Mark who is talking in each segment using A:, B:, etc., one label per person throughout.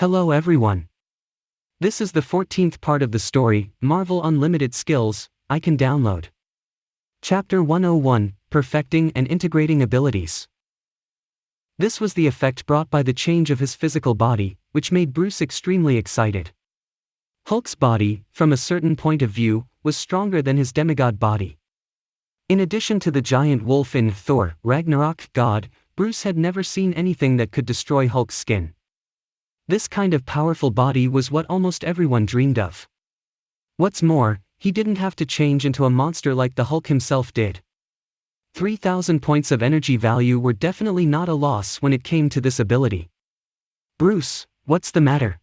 A: Hello everyone. This is the 14th part of the story, Marvel Unlimited Skills, I Can Download. Chapter 101, Perfecting and Integrating Abilities. This was the effect brought by the change of his physical body, which made Bruce extremely excited. Hulk's body, from a certain point of view, was stronger than his demigod body. In addition to the giant wolf in Thor, Ragnarok, God, Bruce had never seen anything that could destroy Hulk's skin. This kind of powerful body was what almost everyone dreamed of. What's more, he didn't have to change into a monster like the Hulk himself did. 3,000 points of energy value were definitely not a loss when it came to this ability. Bruce, what's the matter?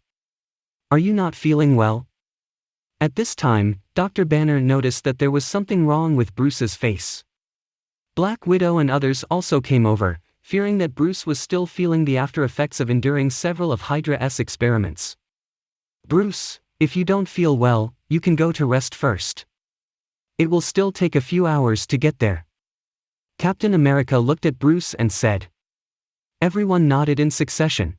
A: Are you not feeling well? At this time, Dr. Banner noticed that there was something wrong with Bruce's face. Black Widow and others also came over, fearing that Bruce was still feeling the after effects of enduring several of Hydra's experiments. Bruce, if you don't feel well, you can go to rest first. It will still take a few hours to get there. Captain America looked at Bruce and said. Everyone nodded in succession.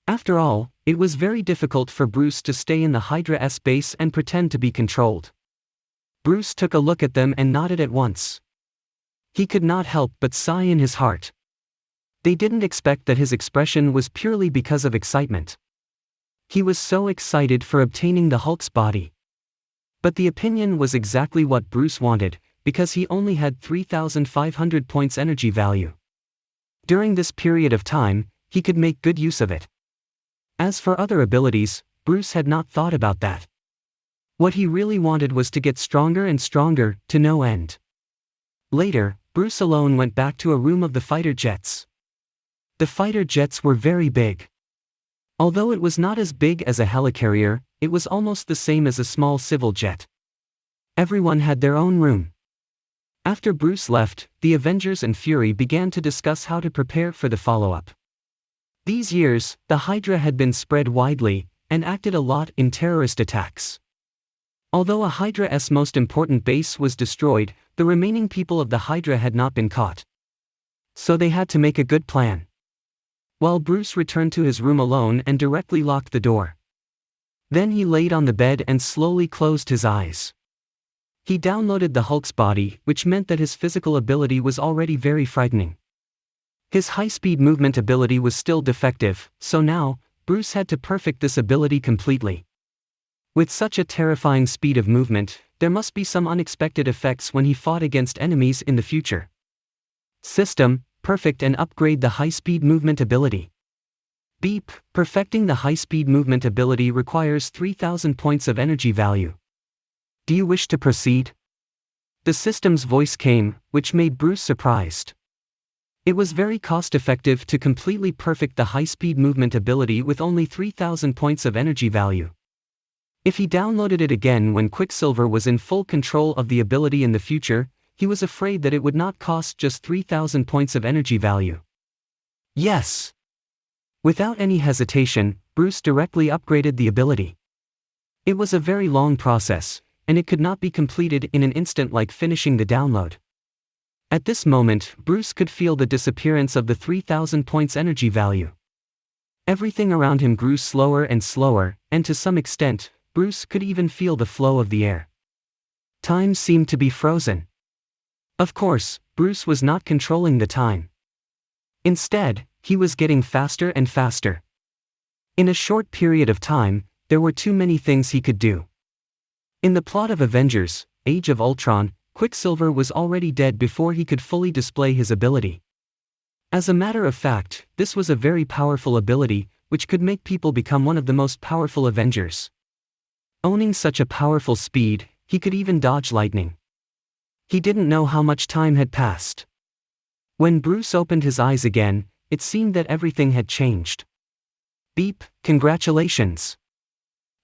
A: After all, it was very difficult for Bruce to stay in the Hydra's base and pretend to be controlled. Bruce took a look at them and nodded at once. He could not help but sigh in his heart. They didn't expect that his expression was purely because of excitement. He was so excited for obtaining the Hulk's body. But the opinion was exactly what Bruce wanted, because he only had 3,500 points energy value. During this period of time, he could make good use of it. As for other abilities, Bruce had not thought about that. What he really wanted was to get stronger and stronger, to no end. Later, Bruce alone went back to a room of the fighter jets. The fighter jets were very big. Although it was not as big as a helicarrier, it was almost the same as a small civil jet. Everyone had their own room. After Bruce left, the Avengers and Fury began to discuss how to prepare for the follow-up. These years, the Hydra had been spread widely, and acted a lot in terrorist attacks. Although a Hydra's most important base was destroyed, the remaining people of the Hydra had not been caught. So they had to make a good plan. While Bruce returned to his room alone and directly locked the door. Then he laid on the bed and slowly closed his eyes. He downloaded the Hulk's body, which meant that his physical ability was already very frightening. His high-speed movement ability was still defective, so now, Bruce had to perfect this ability completely. With such a terrifying speed of movement, there must be some unexpected effects when he fought against enemies in the future. System, perfect and upgrade the high-speed movement ability. Beep, perfecting the high-speed movement ability requires 3,000 points of energy value. Do you wish to proceed? The system's voice came, which made Bruce surprised. It was very cost-effective to completely perfect the high-speed movement ability with only 3,000 points of energy value. If he downloaded it again when Quicksilver was in full control of the ability in the future, he was afraid that it would not cost just 3,000 points of energy value. Yes! Without any hesitation, Bruce directly upgraded the ability. It was a very long process, and it could not be completed in an instant like finishing the download. At this moment, Bruce could feel the disappearance of the 3,000 points energy value. Everything around him grew slower and slower, and to some extent, Bruce could even feel the flow of the air. Time seemed to be frozen. Of course, Bruce was not controlling the time. Instead, he was getting faster and faster. In a short period of time, there were too many things he could do. In the plot of Avengers, Age of Ultron, Quicksilver was already dead before he could fully display his ability. As a matter of fact, this was a very powerful ability, which could make people become one of the most powerful Avengers. Owning such a powerful speed, he could even dodge lightning. He didn't know how much time had passed. When Bruce opened his eyes again, it seemed that everything had changed. Beep, congratulations!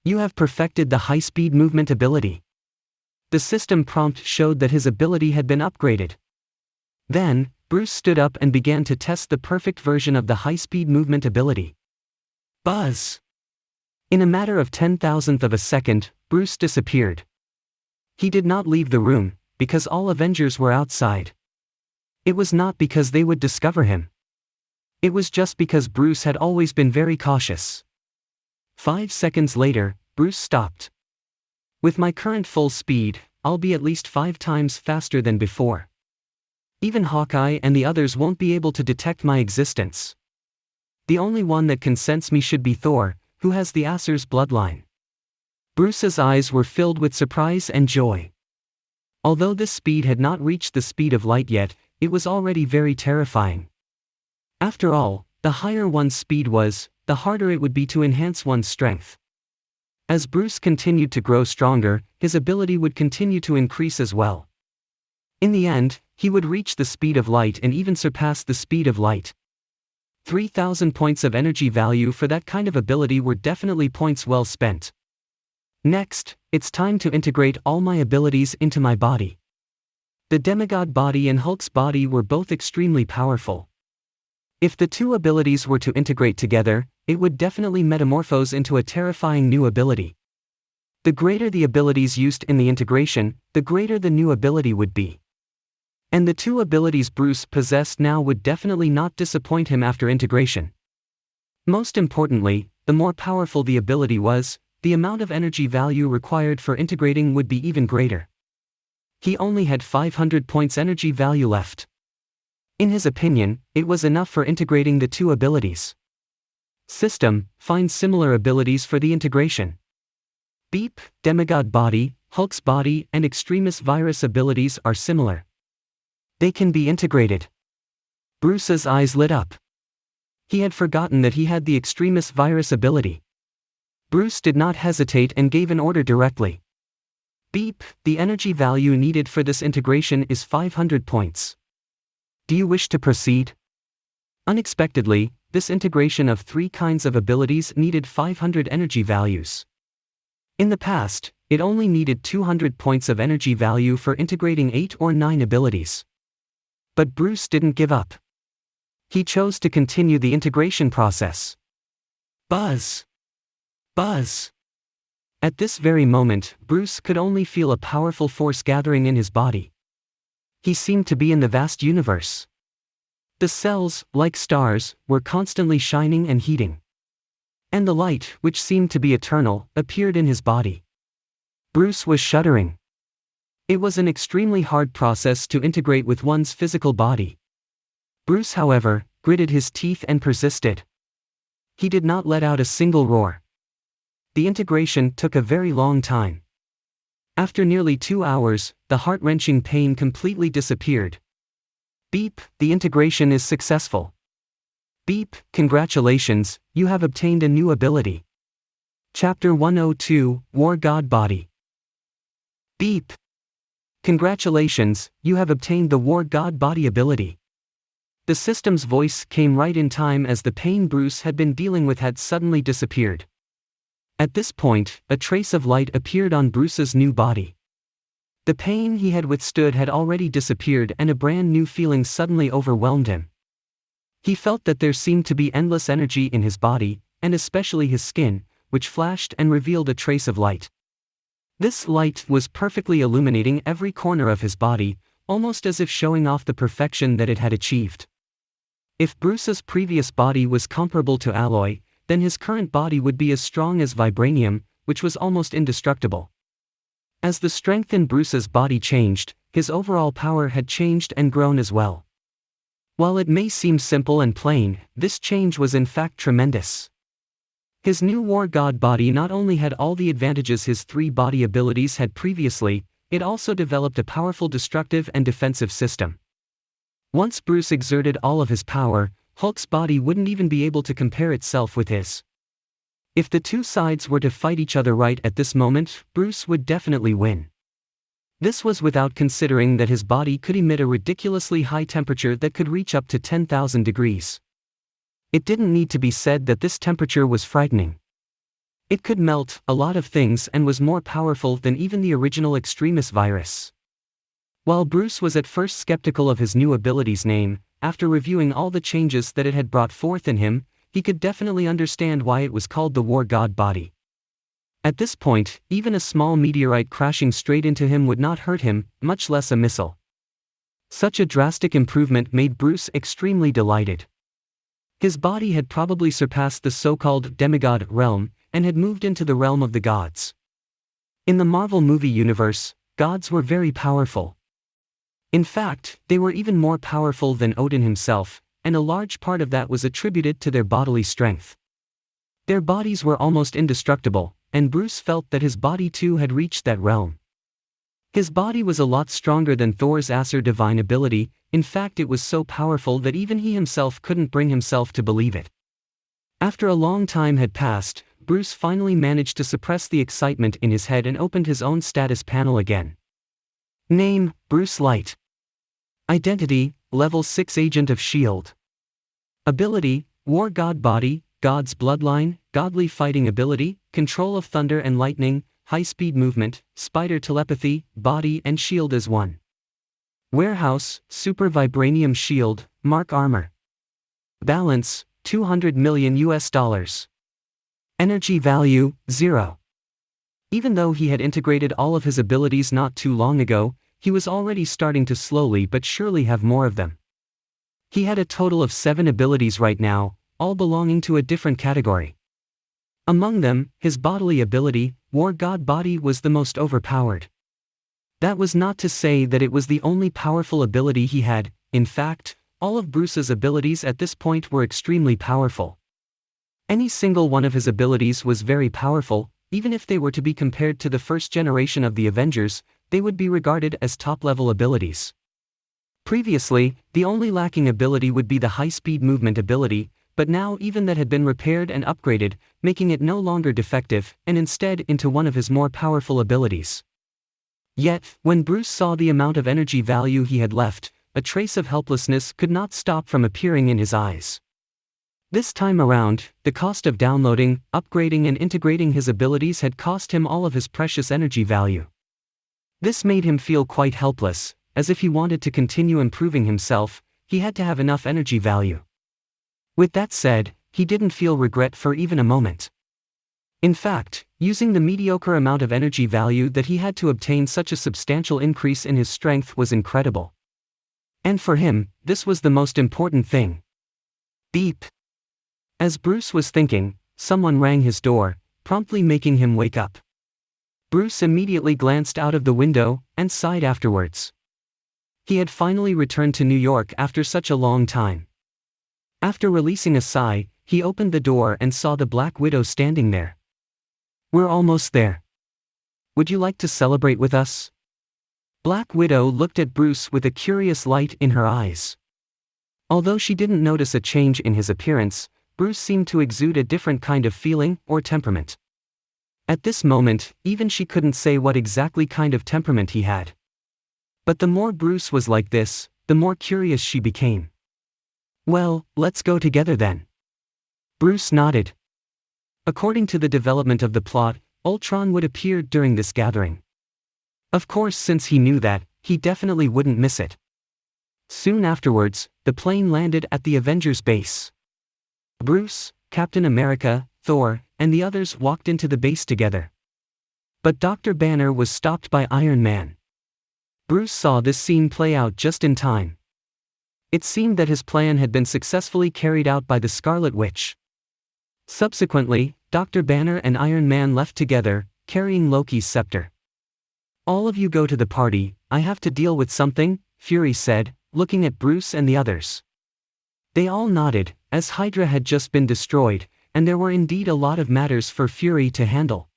A: You have perfected the high-speed movement ability. The system prompt showed that his ability had been upgraded. Then, Bruce stood up and began to test the perfect version of the high-speed movement ability. Buzz! In a matter of 10,000th of a second, Bruce disappeared. He did not leave the room, because all Avengers were outside. It was not because they would discover him. It was just because Bruce had always been very cautious. 5 seconds later, Bruce stopped. With my current full speed, I'll be at least 5 times faster than before. Even Hawkeye and the others won't be able to detect my existence. The only one that can sense me should be Thor, who has the Asur's bloodline. Bruce's eyes were filled with surprise and joy. Although this speed had not reached the speed of light yet, it was already very terrifying. After all, the higher one's speed was, the harder it would be to enhance one's strength. As Bruce continued to grow stronger, his ability would continue to increase as well. In the end, he would reach the speed of light and even surpass the speed of light. 3,000 points of energy value for that kind of ability were definitely points well spent. Next, it's time to integrate all my abilities into my body. The demigod body and Hulk's body were both extremely powerful. If the two abilities were to integrate together, it would definitely metamorphose into a terrifying new ability. The greater the abilities used in the integration, the greater the new ability would be. And the two abilities Bruce possessed now would definitely not disappoint him after integration. Most importantly, the more powerful the ability was, the amount of energy value required for integrating would be even greater. He only had 500 points energy value left. In his opinion, it was enough for integrating the two abilities. System, find similar abilities for the integration. Beep, demigod body, Hulk's body and extremis virus abilities are similar. They can be integrated. Bruce's eyes lit up. He had forgotten that he had the extremis virus ability. Bruce did not hesitate and gave an order directly. Beep, the energy value needed for this integration is 500 points. Do you wish to proceed? Unexpectedly, this integration of 3 kinds of abilities needed 500 energy values. In the past, it only needed 200 points of energy value for integrating 8 or 9 abilities. But Bruce didn't give up. He chose to continue the integration process. Buzz! Buzz! At this very moment, Bruce could only feel a powerful force gathering in his body. He seemed to be in the vast universe. The cells, like stars, were constantly shining and heating. And the light, which seemed to be eternal, appeared in his body. Bruce was shuddering. It was an extremely hard process to integrate with one's physical body. Bruce, however, gritted his teeth and persisted. He did not let out a single roar. The integration took a very long time. After nearly 2 hours, the heart-wrenching pain completely disappeared. Beep, the integration is successful. Beep, congratulations, you have obtained a new ability. Chapter 102, War God Body. Beep. Congratulations, you have obtained the War God Body ability. The system's voice came right in time as the pain Bruce had been dealing with had suddenly disappeared. At this point, a trace of light appeared on Bruce's new body. The pain he had withstood had already disappeared and a brand new feeling suddenly overwhelmed him. He felt that there seemed to be endless energy in his body, and especially his skin, which flashed and revealed a trace of light. This light was perfectly illuminating every corner of his body, almost as if showing off the perfection that it had achieved. If Bruce's previous body was comparable to alloy, then his current body would be as strong as vibranium, which was almost indestructible. As the strength in Bruce's body changed, his overall power had changed and grown as well. While it may seem simple and plain, this change was in fact tremendous. His new War God body not only had all the advantages his 3 body abilities had previously, it also developed a powerful destructive and defensive system. Once Bruce exerted all of his power, Hulk's body wouldn't even be able to compare itself with his. If the two sides were to fight each other right at this moment, Bruce would definitely win. This was without considering that his body could emit a ridiculously high temperature that could reach up to 10,000 degrees. It didn't need to be said that this temperature was frightening. It could melt a lot of things and was more powerful than even the original extremis virus. While Bruce was at first skeptical of his new ability's name, after reviewing all the changes that it had brought forth in him, he could definitely understand why it was called the War God Body. At this point, even a small meteorite crashing straight into him would not hurt him, much less a missile. Such a drastic improvement made Bruce extremely delighted. His body had probably surpassed the so-called demigod realm, and had moved into the realm of the gods. In the Marvel movie universe, gods were very powerful. In fact, they were even more powerful than Odin himself, and a large part of that was attributed to their bodily strength. Their bodies were almost indestructible, and Bruce felt that his body too had reached that realm. His body was a lot stronger than Thor's Aesir divine ability. In fact, it was so powerful that even he himself couldn't bring himself to believe it. After a long time had passed, Bruce finally managed to suppress the excitement in his head and opened his own status panel again. Name, Bruce Lite. Identity, Level 6 Agent of S.H.I.E.L.D. Ability, War God Body, God's Bloodline, Godly Fighting Ability, Control of Thunder and Lightning, High-Speed Movement, Spider Telepathy, Body and Shield as one. Warehouse, Super Vibranium Shield, Mark Armor. Balance, $200 million. Energy value, 0. Even though he had integrated all of his abilities not too long ago, he was already starting to slowly but surely have more of them. He had a total of 7 abilities right now, all belonging to a different category. Among them, his bodily ability, War God Body, was the most overpowered. That was not to say that it was the only powerful ability he had. In fact, all of Bruce's abilities at this point were extremely powerful. Any single one of his abilities was very powerful. Even if they were to be compared to the first generation of the Avengers, they would be regarded as top-level abilities. Previously, the only lacking ability would be the high-speed movement ability, but now even that had been repaired and upgraded, making it no longer defective, and instead into one of his more powerful abilities. Yet, when Bruce saw the amount of energy value he had left, a trace of helplessness could not stop from appearing in his eyes. This time around, the cost of downloading, upgrading and integrating his abilities had cost him all of his precious energy value. This made him feel quite helpless, as if he wanted to continue improving himself, he had to have enough energy value. With that said, he didn't feel regret for even a moment. In fact, using the mediocre amount of energy value that he had to obtain such a substantial increase in his strength was incredible. And for him, this was the most important thing. Beep. As Bruce was thinking, someone rang his door, promptly making him wake up. Bruce immediately glanced out of the window, and sighed afterwards. He had finally returned to New York after such a long time. After releasing a sigh, he opened the door and saw the Black Widow standing there. "We're almost there. Would you like to celebrate with us?" Black Widow looked at Bruce with a curious light in her eyes. Although she didn't notice a change in his appearance, Bruce seemed to exude a different kind of feeling or temperament. At this moment, even she couldn't say what exactly kind of temperament he had. But the more Bruce was like this, the more curious she became. "Well, let's go together then." Bruce nodded. According to the development of the plot, Ultron would appear during this gathering. Of course, since he knew that, he definitely wouldn't miss it. Soon afterwards, the plane landed at the Avengers base. Bruce, Captain America, Thor, and the others walked into the base together. But Dr. Banner was stopped by Iron Man. Bruce saw this scene play out just in time. It seemed that his plan had been successfully carried out by the Scarlet Witch. Subsequently, Dr. Banner and Iron Man left together, carrying Loki's scepter. "All of you go to the party, I have to deal with something," Fury said, looking at Bruce and the others. They all nodded, as Hydra had just been destroyed, and there were indeed a lot of matters for Fury to handle.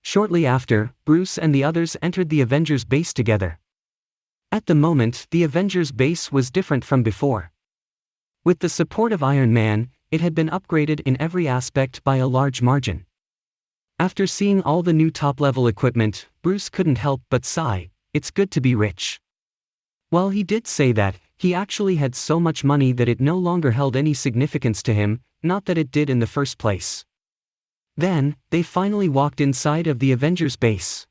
A: Shortly after, Bruce and the others entered the Avengers base together. At the moment, the Avengers base was different from before. With the support of Iron Man, it had been upgraded in every aspect by a large margin. After seeing all the new top-level equipment, Bruce couldn't help but sigh, "It's good to be rich." While he did say that, he actually had so much money that it no longer held any significance to him, not that it did in the first place. Then, they finally walked inside of the Avengers base.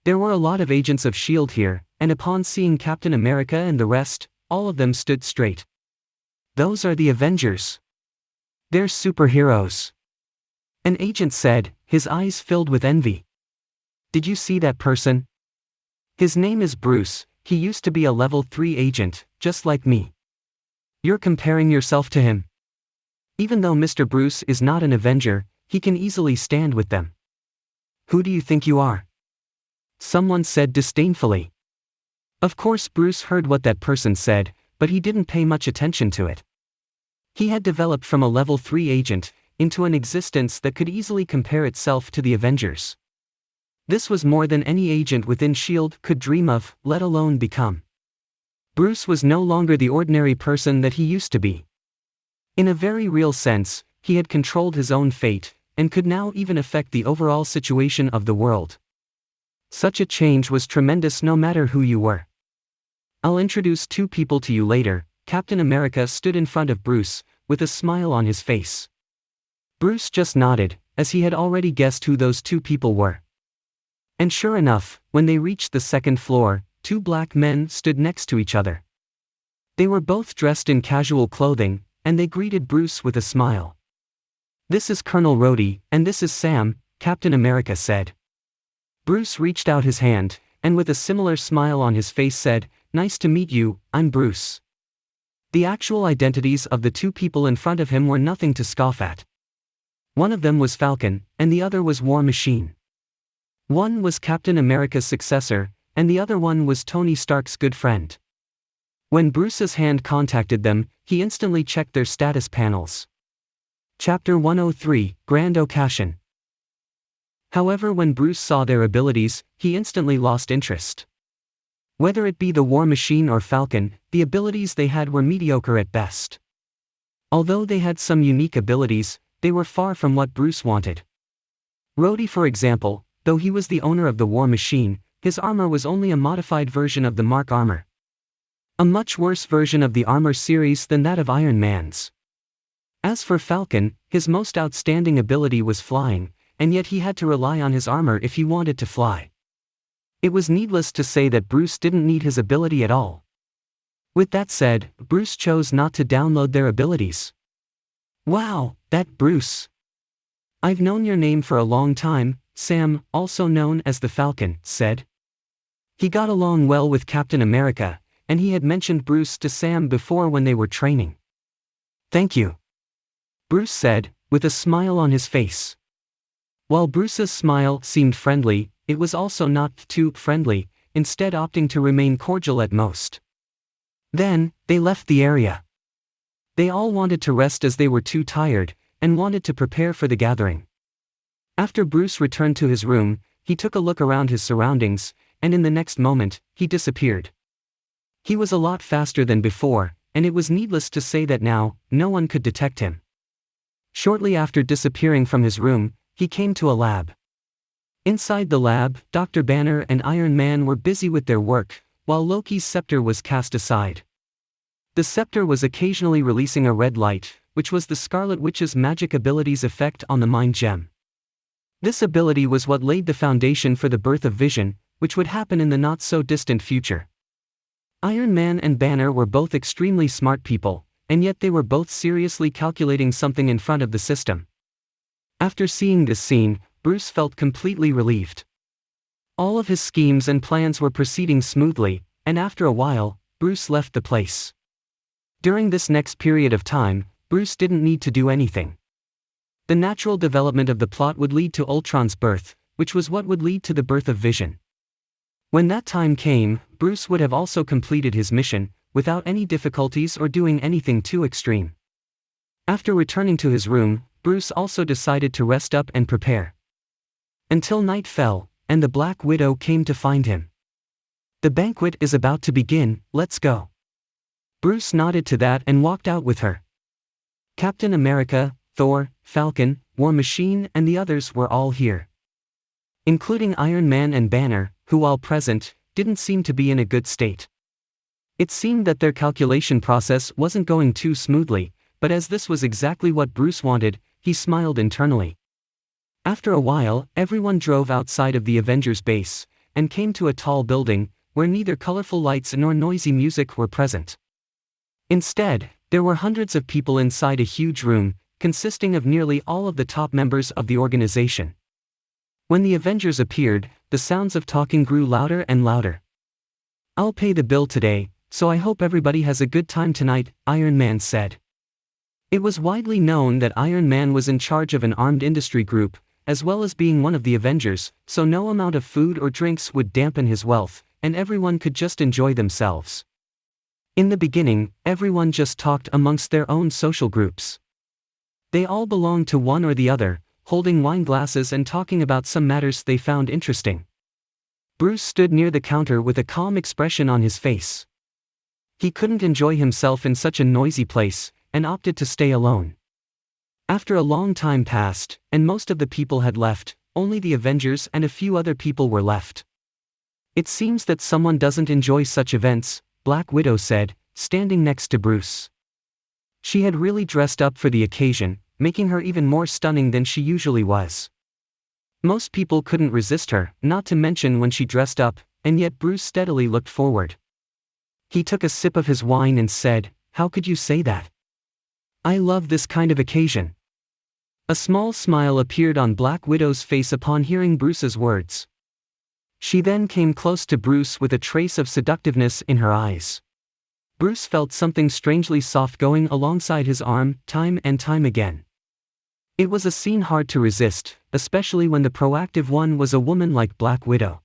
A: There were a lot of agents of S.H.I.E.L.D. here, and upon seeing Captain America and the rest, all of them stood straight. "Those are the Avengers. They're superheroes," an agent said, his eyes filled with envy. "Did you see that person? His name is Bruce, he used to be a level 3 agent, just like me. You're comparing yourself to him?" Even though Mr. Bruce is not an Avenger, he can easily stand with them. Who do you think you are? Someone said disdainfully. Of course Bruce heard what that person said, but he didn't pay much attention to it. He had developed from a level 3 agent into an existence that could easily compare itself to the Avengers. This was more than any agent within S.H.I.E.L.D. could dream of, let alone become. Bruce was no longer the ordinary person that he used to be. In a very real sense, he had controlled his own fate, and could now even affect the overall situation of the world. Such a change was tremendous no matter who you were. I'll introduce two people to you later. Captain America stood in front of Bruce, with a smile on his face. Bruce just nodded, as he had already guessed who those two people were. And sure enough, when they reached the second floor, two black men stood next to each other. They were both dressed in casual clothing, and they greeted Bruce with a smile. "This is Colonel Rhodey, and this is Sam," Captain America said. Bruce reached out his hand, and with a similar smile on his face said, "Nice to meet you, I'm Bruce." The actual identities of the two people in front of him were nothing to scoff at. One of them was Falcon, and the other was War Machine. One was Captain America's successor, and the other one was Tony Stark's good friend. When Bruce's hand contacted them, he instantly checked their status panels. Chapter 103, Grand Occasion. However, when Bruce saw their abilities, he instantly lost interest. Whether it be the War Machine or Falcon, the abilities they had were mediocre at best. Although they had some unique abilities, they were far from what Bruce wanted. Rhodey, for example, though he was the owner of the War Machine, his armor was only a modified version of the Mark armor. A much worse version of the armor series than that of Iron Man's. As for Falcon, his most outstanding ability was flying, and yet he had to rely on his armor if he wanted to fly. It was needless to say that Bruce didn't need his ability at all. With that said, Bruce chose not to download their abilities. "Wow, that Bruce. I've known your name for a long time," Sam, also known as the Falcon, said. He got along well with Captain America, and he had mentioned Bruce to Sam before when they were training. "Thank you," Bruce said, with a smile on his face. While Bruce's smile seemed friendly, it was also not too friendly, instead opting to remain cordial at most. Then, they left the area. They all wanted to rest as they were too tired, and wanted to prepare for the gathering. After Bruce returned to his room, he took a look around his surroundings, and in the next moment, he disappeared. He was a lot faster than before, and it was needless to say that now, no one could detect him. Shortly after disappearing from his room, he came to a lab. Inside the lab, Dr. Banner and Iron Man were busy with their work, while Loki's scepter was cast aside. The scepter was occasionally releasing a red light, which was the Scarlet Witch's magic ability's effect on the Mind Gem. This ability was what laid the foundation for the birth of Vision, which would happen in the not-so-distant future. Iron Man and Banner were both extremely smart people, and yet they were both seriously calculating something in front of the system. After seeing this scene, Bruce felt completely relieved. All of his schemes and plans were proceeding smoothly, and after a while, Bruce left the place. During this next period of time, Bruce didn't need to do anything. The natural development of the plot would lead to Ultron's birth, which was what would lead to the birth of Vision. When that time came, Bruce would have also completed his mission, without any difficulties or doing anything too extreme. After returning to his room, Bruce also decided to rest up and prepare. Until night fell, and the Black Widow came to find him. "The banquet is about to begin, let's go." Bruce nodded to that and walked out with her. Captain America, Thor, Falcon, War Machine and the others were all here. Including Iron Man and Banner, who while present, didn't seem to be in a good state. It seemed that their calculation process wasn't going too smoothly, but as this was exactly what Bruce wanted, he smiled internally. After a while, everyone drove outside of the Avengers base, and came to a tall building, where neither colorful lights nor noisy music were present. Instead, there were hundreds of people inside a huge room, consisting of nearly all of the top members of the organization. When the Avengers appeared, the sounds of talking grew louder and louder. "I'll pay the bill today, so I hope everybody has a good time tonight," Iron Man said. It was widely known that Iron Man was in charge of an armed industry group, as well as being one of the Avengers, so no amount of food or drinks would dampen his wealth, and everyone could just enjoy themselves. In the beginning, everyone just talked amongst their own social groups. They all belonged to one or the other, holding wine glasses and talking about some matters they found interesting. Bruce stood near the counter with a calm expression on his face. He couldn't enjoy himself in such a noisy place, and opted to stay alone. After a long time passed, and most of the people had left, only the Avengers and a few other people were left. "It seems that someone doesn't enjoy such events," Black Widow said, standing next to Bruce. She had really dressed up for the occasion, making her even more stunning than she usually was. Most people couldn't resist her, not to mention when she dressed up, and yet Bruce steadily looked forward. He took a sip of his wine and said, "How could you say that? I love this kind of occasion." A small smile appeared on Black Widow's face upon hearing Bruce's words. She then came close to Bruce with a trace of seductiveness in her eyes. Bruce felt something strangely soft going alongside his arm, time and time again. It was a scene hard to resist, especially when the proactive one was a woman like Black Widow.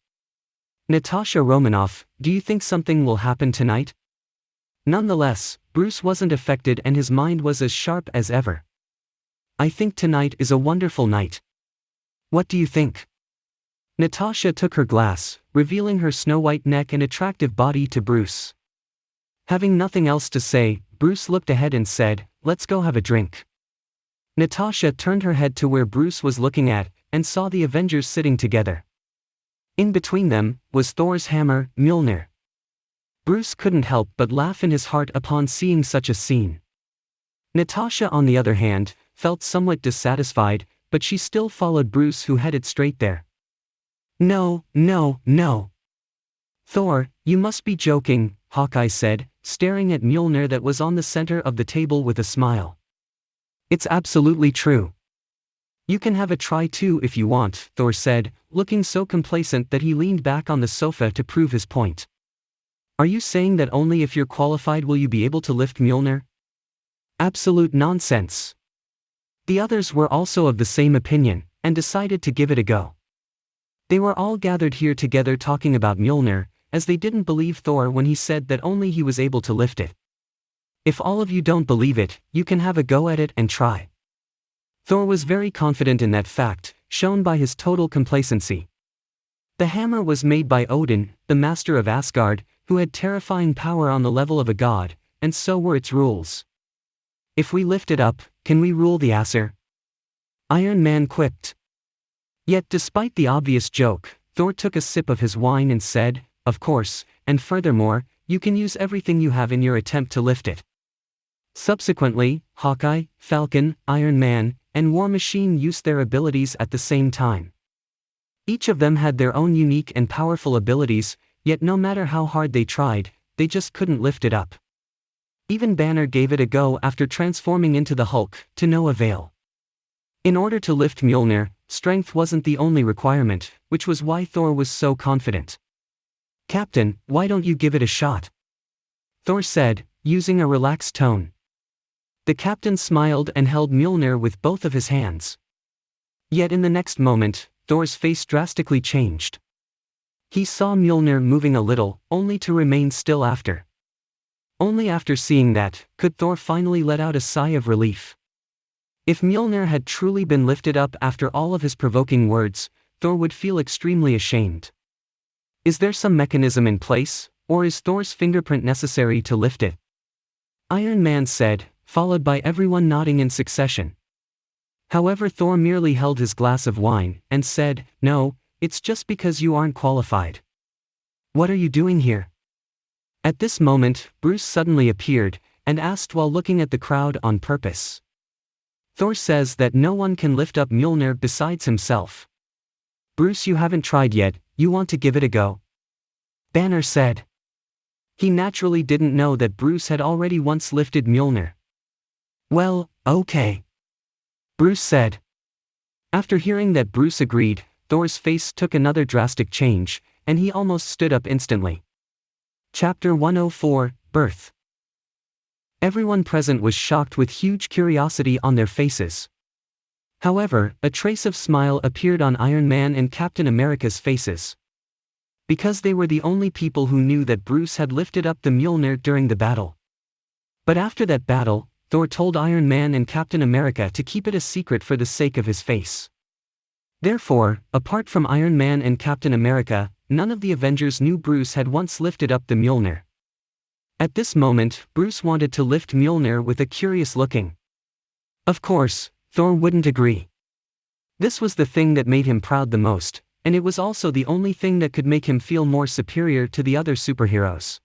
A: "Natasha Romanoff, do you think something will happen tonight?" Nonetheless, Bruce wasn't affected and his mind was as sharp as ever. "I think tonight is a wonderful night. What do you think?" Natasha took her glass, revealing her snow-white neck and attractive body to Bruce. Having nothing else to say, Bruce looked ahead and said, "Let's go have a drink." Natasha turned her head to where Bruce was looking at, and saw the Avengers sitting together. In between them, was Thor's hammer, Mjolnir. Bruce couldn't help but laugh in his heart upon seeing such a scene. Natasha, on the other hand, felt somewhat dissatisfied, but she still followed Bruce, who headed straight there. "No, no, no. Thor, you must be joking," Hawkeye said, staring at Mjolnir that was on the center of the table with a smile. "It's absolutely true. You can have a try too if you want," Thor said, looking so complacent that he leaned back on the sofa to prove his point. "Are you saying that only if you're qualified will you be able to lift Mjolnir?" Absolute nonsense. The others were also of the same opinion, and decided to give it a go. They were all gathered here together talking about Mjolnir, as they didn't believe Thor when he said that only he was able to lift it. "If all of you don't believe it, you can have a go at it and try." Thor was very confident in that fact, shown by his total complacency. The hammer was made by Odin, the master of Asgard, who had terrifying power on the level of a god, and so were its rules. "If we lift it up, can we rule the Aesir?" Iron Man quipped. Yet despite the obvious joke, Thor took a sip of his wine and said, "Of course, and furthermore, you can use everything you have in your attempt to lift it." Subsequently, Hawkeye, Falcon, Iron Man, and War Machine used their abilities at the same time. Each of them had their own unique and powerful abilities, yet no matter how hard they tried, they just couldn't lift it up. Even Banner gave it a go after transforming into the Hulk, to no avail. In order to lift Mjolnir, strength wasn't the only requirement, which was why Thor was so confident. "Captain, why don't you give it a shot?" Thor said, using a relaxed tone. The captain smiled and held Mjolnir with both of his hands. Yet in the next moment, Thor's face drastically changed. He saw Mjolnir moving a little, only to remain still after. Only after seeing that, could Thor finally let out a sigh of relief. If Mjolnir had truly been lifted up after all of his provoking words, Thor would feel extremely ashamed. Is there some mechanism in place, or is Thor's fingerprint necessary to lift it? Iron Man said, followed by everyone nodding in succession. However, Thor merely held his glass of wine, and said, "No, it's just because you aren't qualified." "What are you doing here?" At this moment, Bruce suddenly appeared, and asked while looking at the crowd on purpose. "Thor says that no one can lift up Mjolnir besides himself." "Bruce, you haven't tried yet, you want to give it a go?" Banner said. He naturally didn't know that Bruce had already once lifted Mjolnir. "Well, okay," Bruce said. After hearing that Bruce agreed, Thor's face took another drastic change, and he almost stood up instantly. Chapter 104, Birth. Everyone present was shocked with huge curiosity on their faces. However, a trace of smile appeared on Iron Man and Captain America's faces. Because they were the only people who knew that Bruce had lifted up the Mjolnir during the battle. But after that battle, Thor told Iron Man and Captain America to keep it a secret for the sake of his face. Therefore, apart from Iron Man and Captain America, none of the Avengers knew Bruce had once lifted up the Mjolnir. At this moment, Bruce wanted to lift Mjolnir with a curious looking. Of course, Thor wouldn't agree. This was the thing that made him proud the most, and it was also the only thing that could make him feel more superior to the other superheroes.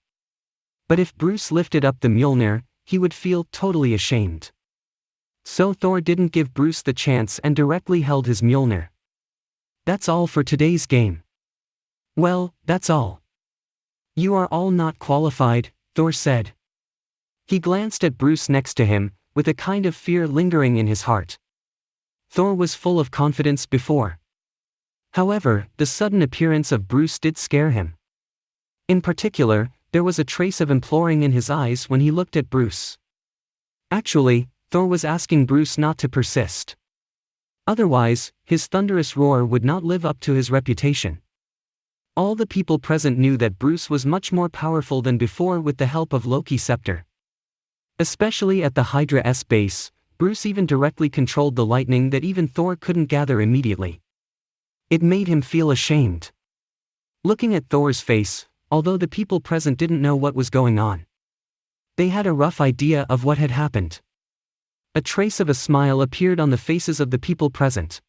A: But if Bruce lifted up the Mjolnir, he would feel totally ashamed. So Thor didn't give Bruce the chance and directly held his Mjolnir. That's all for today's game. Well, that's all. You are all not qualified, Thor said. He glanced at Bruce next to him, with a kind of fear lingering in his heart. Thor was full of confidence before. However, the sudden appearance of Bruce did scare him. In particular, there was a trace of imploring in his eyes when he looked at Bruce. Actually, Thor was asking Bruce not to persist. Otherwise, his thunderous roar would not live up to his reputation. All the people present knew that Bruce was much more powerful than before with the help of Loki's scepter. Especially at the Hydra's base, Bruce even directly controlled the lightning that even Thor couldn't gather immediately. It made him feel ashamed. Looking at Thor's face, although the people present didn't know what was going on, they had a rough idea of what had happened. A trace of a smile appeared on the faces of the people present.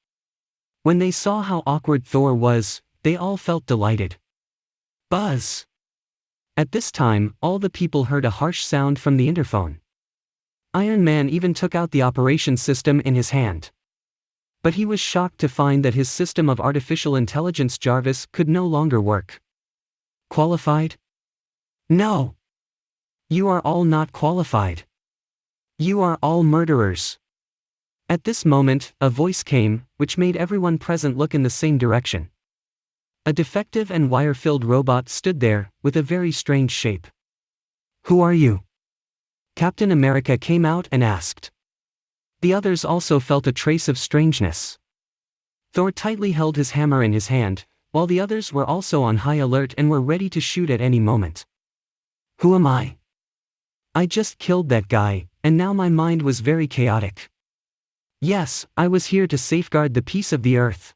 A: When they saw how awkward Thor was, they all felt delighted. Buzz! At this time, all the people heard a harsh sound from the interphone. Iron Man even took out the operation system in his hand. But he was shocked to find that his system of artificial intelligence Jarvis could no longer work. Qualified? No! You are all not qualified. You are all murderers. At this moment, a voice came, which made everyone present look in the same direction. A defective and wire-filled robot stood there, with a very strange shape. Who are you? Captain America came out and asked. The others also felt a trace of strangeness. Thor tightly held his hammer in his hand, while the others were also on high alert and were ready to shoot at any moment. Who am I? I just killed that guy, and now my mind was very chaotic. Yes, I was here to safeguard the peace of the Earth.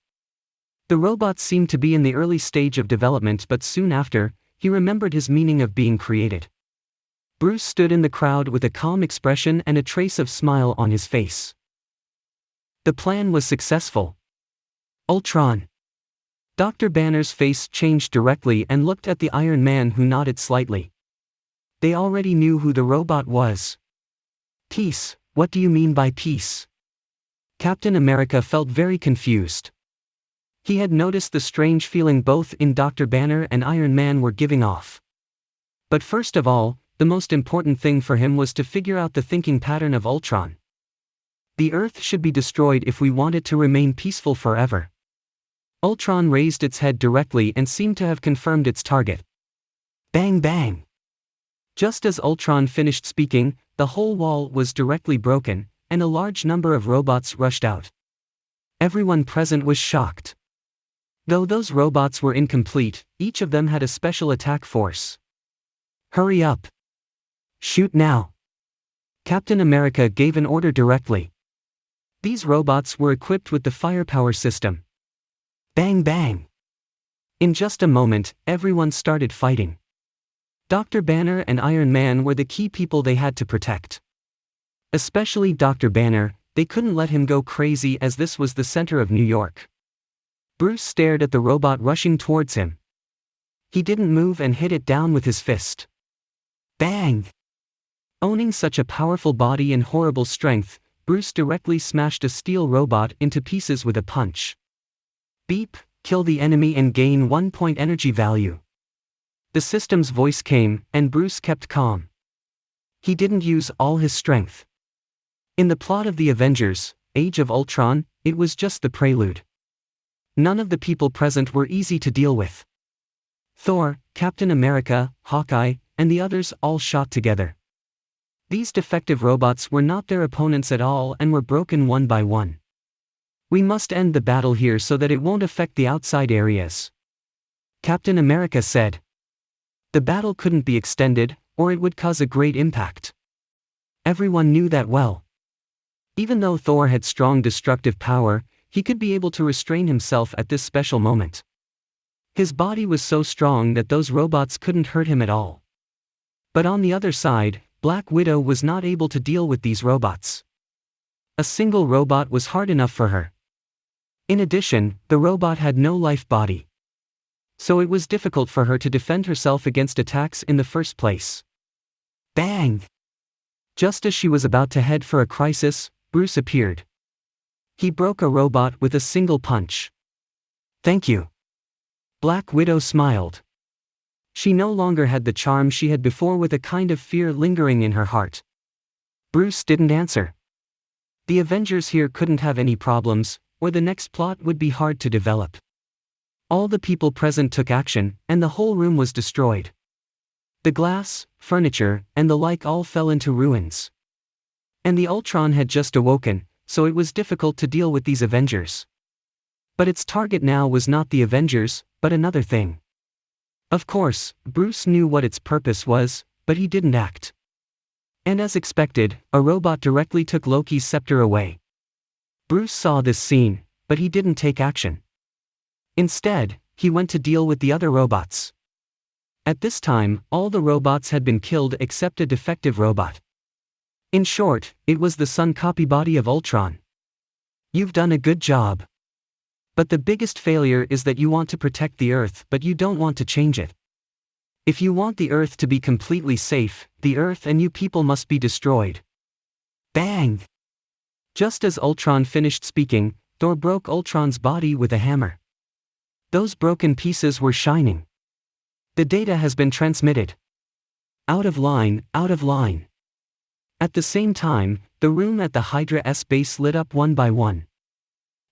A: The robot seemed to be in the early stage of development, but soon after, he remembered his meaning of being created. Bruce stood in the crowd with a calm expression and a trace of smile on his face. The plan was successful. Ultron. Dr. Banner's face changed directly and looked at the Iron Man, who nodded slightly. They already knew who the robot was. Peace, what do you mean by peace? Captain America felt very confused. He had noticed the strange feeling both in Dr. Banner and Iron Man were giving off. But first of all, the most important thing for him was to figure out the thinking pattern of Ultron. The Earth should be destroyed if we want it to remain peaceful forever. Ultron raised its head directly and seemed to have confirmed its target. Bang bang! Just as Ultron finished speaking, the whole wall was directly broken, and a large number of robots rushed out. Everyone present was shocked. Though those robots were incomplete, each of them had a special attack force. Hurry up! Shoot now! Captain America gave an order directly. These robots were equipped with the firepower system. Bang bang! In just a moment, everyone started fighting. Dr. Banner and Iron Man were the key people they had to protect. Especially Dr. Banner, they couldn't let him go crazy as this was the center of New York. Bruce stared at the robot rushing towards him. He didn't move and hit it down with his fist. Bang! Owning such a powerful body and horrible strength, Bruce directly smashed a steel robot into pieces with a punch. Beep, kill the enemy and gain 1 point energy value. The system's voice came, and Bruce kept calm. He didn't use all his strength. In the plot of the Avengers, Age of Ultron, it was just the prelude. None of the people present were easy to deal with. Thor, Captain America, Hawkeye, and the others all shot together. These defective robots were not their opponents at all and were broken one by one. We must end the battle here so that it won't affect the outside areas, Captain America said. The battle couldn't be extended, or it would cause a great impact. Everyone knew that well. Even though Thor had strong destructive power, he could be able to restrain himself at this special moment. His body was so strong that those robots couldn't hurt him at all. But on the other side, Black Widow was not able to deal with these robots. A single robot was hard enough for her. In addition, the robot had no life body. So it was difficult for her to defend herself against attacks in the first place. Bang! Just as she was about to head for a crisis, Bruce appeared. He broke a robot with a single punch. Thank you. Black Widow smiled. She no longer had the charm she had before, with a kind of fear lingering in her heart. Bruce didn't answer. The Avengers here couldn't have any problems, or the next plot would be hard to develop. All the people present took action, and the whole room was destroyed. The glass, furniture, and the like all fell into ruins. And the Ultron had just awoken, so it was difficult to deal with these Avengers. But its target now was not the Avengers, but another thing. Of course, Bruce knew what its purpose was, but he didn't act. And as expected, a robot directly took Loki's scepter away. Bruce saw this scene, but he didn't take action. Instead, he went to deal with the other robots. At this time, all the robots had been killed except a defective robot. In short, it was the Sun copy body of Ultron. You've done a good job. But the biggest failure is that you want to protect the Earth but you don't want to change it. If you want the Earth to be completely safe, the Earth and you people must be destroyed. Bang! Just as Ultron finished speaking, Thor broke Ultron's body with a hammer. Those broken pieces were shining. The data has been transmitted. Out of line, out of line. At the same time, the room at the Hydra's base lit up one by one.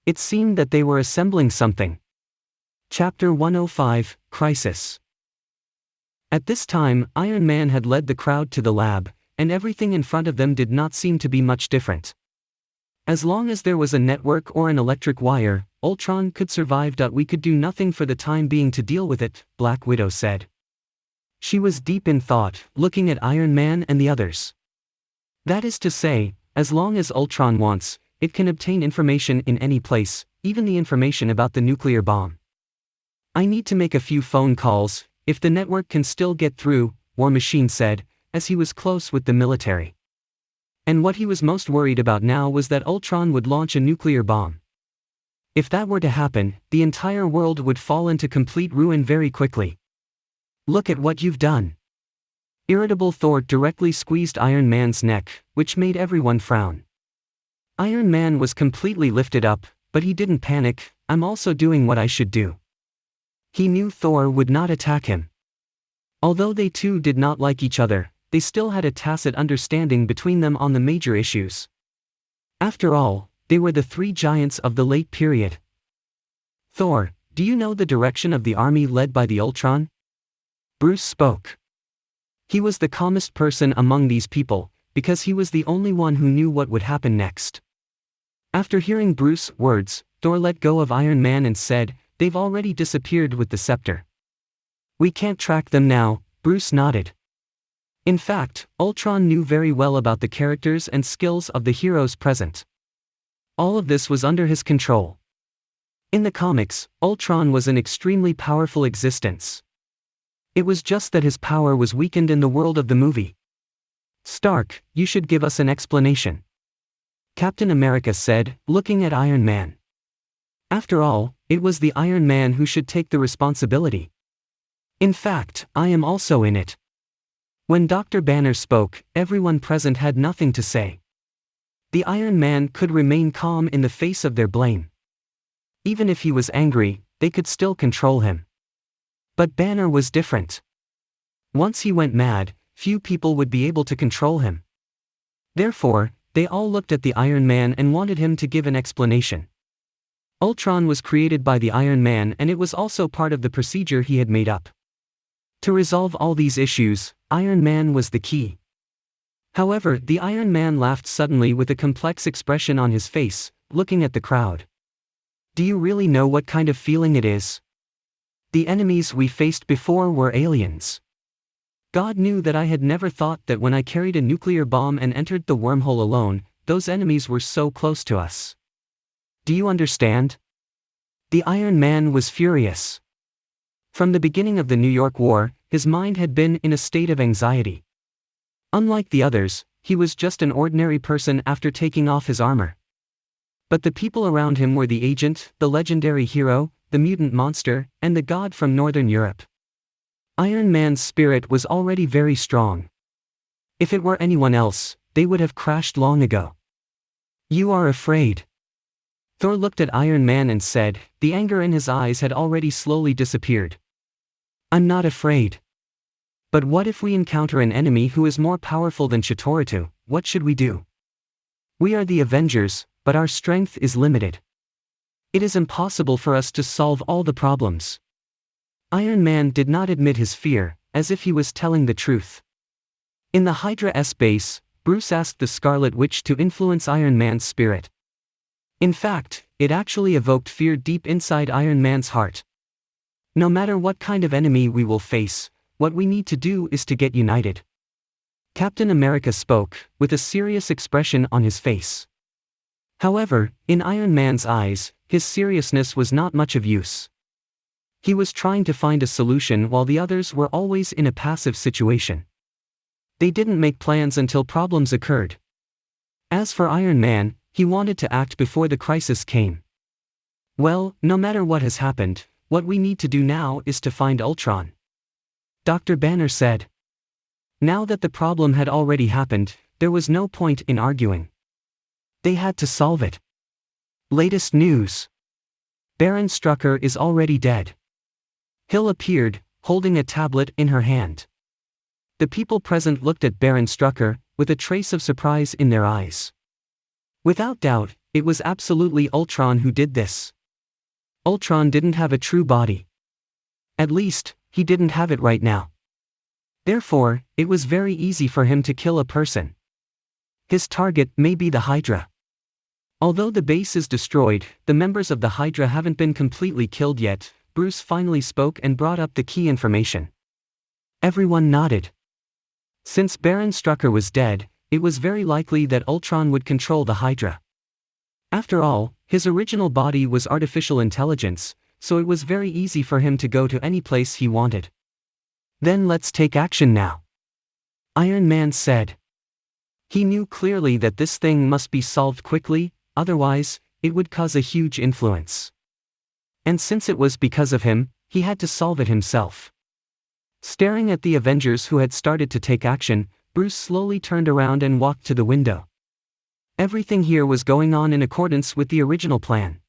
A: It seemed that they were assembling something. Chapter 105, Crisis. At this time, Iron Man had led the crowd to the lab, and everything in front of them did not seem to be much different. As long as there was a network or an electric wire, Ultron could survive. We could do nothing for the time being to deal with it, Black Widow said. She was deep in thought, looking at Iron Man and the others. That is to say, as long as Ultron wants, it can obtain information in any place, even the information about the nuclear bomb. I need to make a few phone calls, if the network can still get through, War Machine said, as he was close with the military. And what he was most worried about now was that Ultron would launch a nuclear bomb. If that were to happen, the entire world would fall into complete ruin very quickly. Look at what you've done. Irritable Thor directly squeezed Iron Man's neck, which made everyone frown. Iron Man was completely lifted up, but he didn't panic. I'm also doing what I should do. He knew Thor would not attack him. Although they two did not like each other, they still had a tacit understanding between them on the major issues. After all, they were the three giants of the late period. Thor, do you know the direction of the army led by the Ultron? Bruce spoke. He was the calmest person among these people, because he was the only one who knew what would happen next. After hearing Bruce's words, Thor let go of Iron Man and said, "They've already disappeared with the scepter. We can't track them now." Bruce nodded. In fact, Ultron knew very well about the characters and skills of the heroes present. All of this was under his control. In the comics, Ultron was an extremely powerful existence. It was just that his power was weakened in the world of the movie. Stark, you should give us an explanation, Captain America said, looking at Iron Man. After all, it was the Iron Man who should take the responsibility. In fact, I am also in it. When Dr. Banner spoke, everyone present had nothing to say. The Iron Man could remain calm in the face of their blame. Even if he was angry, they could still control him. But Banner was different. Once he went mad, few people would be able to control him. Therefore, they all looked at the Iron Man and wanted him to give an explanation. Ultron was created by the Iron Man, and it was also part of the procedure he had made up. To resolve all these issues, Iron Man was the key. However, the Iron Man laughed suddenly with a complex expression on his face, looking at the crowd. Do you really know what kind of feeling it is? The enemies we faced before were aliens. God knew that I had never thought that when I carried a nuclear bomb and entered the wormhole alone, those enemies were so close to us. Do you understand? The Iron Man was furious. From the beginning of the New York War, his mind had been in a state of anxiety. Unlike the others, he was just an ordinary person after taking off his armor. But the people around him were the agent, the legendary hero, the mutant monster, and the god from Northern Europe. Iron Man's spirit was already very strong. If it were anyone else, they would have crashed long ago. You are afraid. Thor looked at Iron Man and said, the anger in his eyes had already slowly disappeared. I'm not afraid. But what if we encounter an enemy who is more powerful than Chitauritu? What should we do? We are the Avengers, but our strength is limited. It is impossible for us to solve all the problems. Iron Man did not admit his fear, as if he was telling the truth. In the Hydra's base, Bruce asked the Scarlet Witch to influence Iron Man's spirit. In fact, it actually evoked fear deep inside Iron Man's heart. No matter what kind of enemy we will face, what we need to do is to get united. Captain America spoke, with a serious expression on his face. However, in Iron Man's eyes, his seriousness was not much of use. He was trying to find a solution while the others were always in a passive situation. They didn't make plans until problems occurred. As for Iron Man, he wanted to act before the crisis came. Well, no matter what has happened, what we need to do now is to find Ultron. Dr. Banner said. Now that the problem had already happened, there was no point in arguing. They had to solve it. Latest news. Baron Strucker is already dead. Hill appeared, holding a tablet in her hand. The people present looked at Baron Strucker, with a trace of surprise in their eyes. Without doubt, it was absolutely Ultron who did this. Ultron didn't have a true body. At least, he didn't have it right now. Therefore, it was very easy for him to kill a person. His target may be the Hydra. Although the base is destroyed, the members of the Hydra haven't been completely killed yet. Bruce finally spoke and brought up the key information. Everyone nodded. Since Baron Strucker was dead, it was very likely that Ultron would control the Hydra. After all, his original body was artificial intelligence, so it was very easy for him to go to any place he wanted. Then let's take action now. Iron Man said. He knew clearly that this thing must be solved quickly, otherwise, it would cause a huge influence. And since it was because of him, he had to solve it himself. Staring at the Avengers who had started to take action, Bruce slowly turned around and walked to the window. Everything here was going on in accordance with the original plan.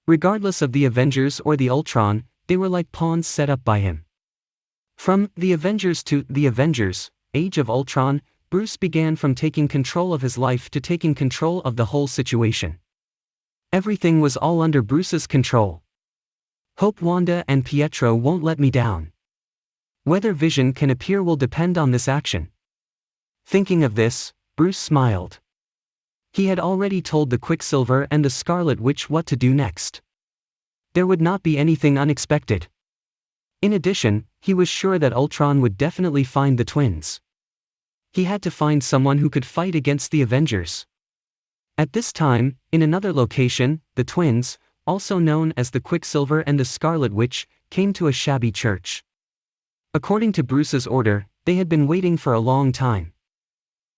A: Regardless of the Avengers or the Ultron, they were like pawns set up by him. From The Avengers to The Avengers, Age of Ultron, Bruce began from taking control of his life to taking control of the whole situation. Everything was all under Bruce's control. Hope Wanda and Pietro won't let me down. Whether Vision can appear will depend on this action. Thinking of this, Bruce smiled. He had already told the Quicksilver and the Scarlet Witch what to do next. There would not be anything unexpected. In addition, he was sure that Ultron would definitely find the twins. He had to find someone who could fight against the Avengers. At this time, in another location, the twins, also known as the Quicksilver and the Scarlet Witch, came to a shabby church. According to Bruce's order, they had been waiting for a long time.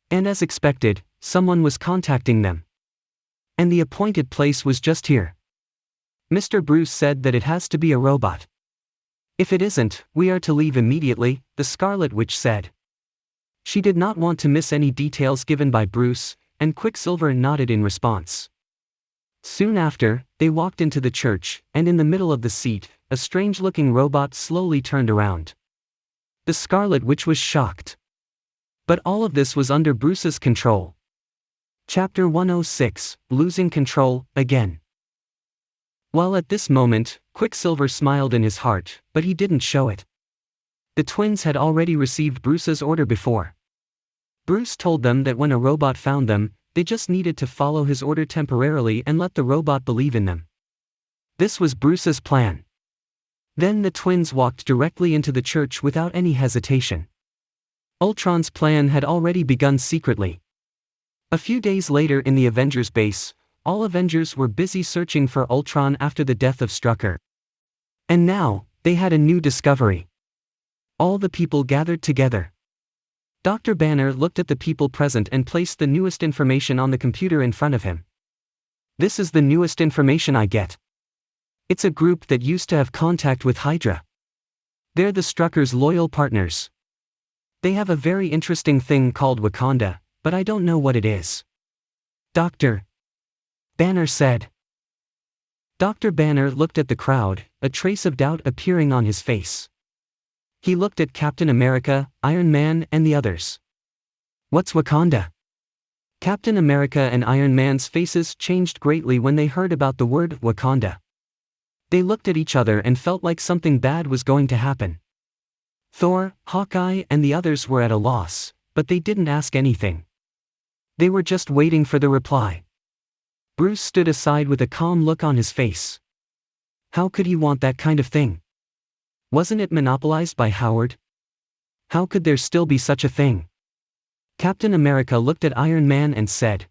A: And as expected, someone was contacting them. And the appointed place was just here. Mr. Bruce said that it has to be a robot. If it isn't, we are to leave immediately, the Scarlet Witch said. She did not want to miss any details given by Bruce, and Quicksilver nodded in response. Soon after, they walked into the church, and in the middle of the seat, a strange-looking robot slowly turned around. The Scarlet Witch was shocked. But all of this was under Bruce's control. Chapter 106, Losing Control, Again. While at this moment, Quicksilver smiled in his heart, but he didn't show it. The twins had already received Bruce's order before. Bruce told them that when a robot found them, they just needed to follow his order temporarily and let the robot believe in them. This was Bruce's plan. Then the twins walked directly into the church without any hesitation. Ultron's plan had already begun secretly. A few days later in the Avengers base, all Avengers were busy searching for Ultron after the death of Strucker. And now, they had a new discovery. All the people gathered together. Dr. Banner looked at the people present and placed the newest information on the computer in front of him. This is the newest information I get. It's a group that used to have contact with Hydra. They're the Strucker's loyal partners. They have a very interesting thing called Wakanda, but I don't know what it is. Dr. Banner said. Dr. Banner looked at the crowd, a trace of doubt appearing on his face. He looked at Captain America, Iron Man, and the others. What's Wakanda? Captain America and Iron Man's faces changed greatly when they heard about the word Wakanda. They looked at each other and felt like something bad was going to happen. Thor, Hawkeye, and the others were at a loss, but they didn't ask anything. They were just waiting for the reply. Bruce stood aside with a calm look on his face. How could he want that kind of thing? Wasn't it monopolized by Howard? How could there still be such a thing? Captain America looked at Iron Man and said.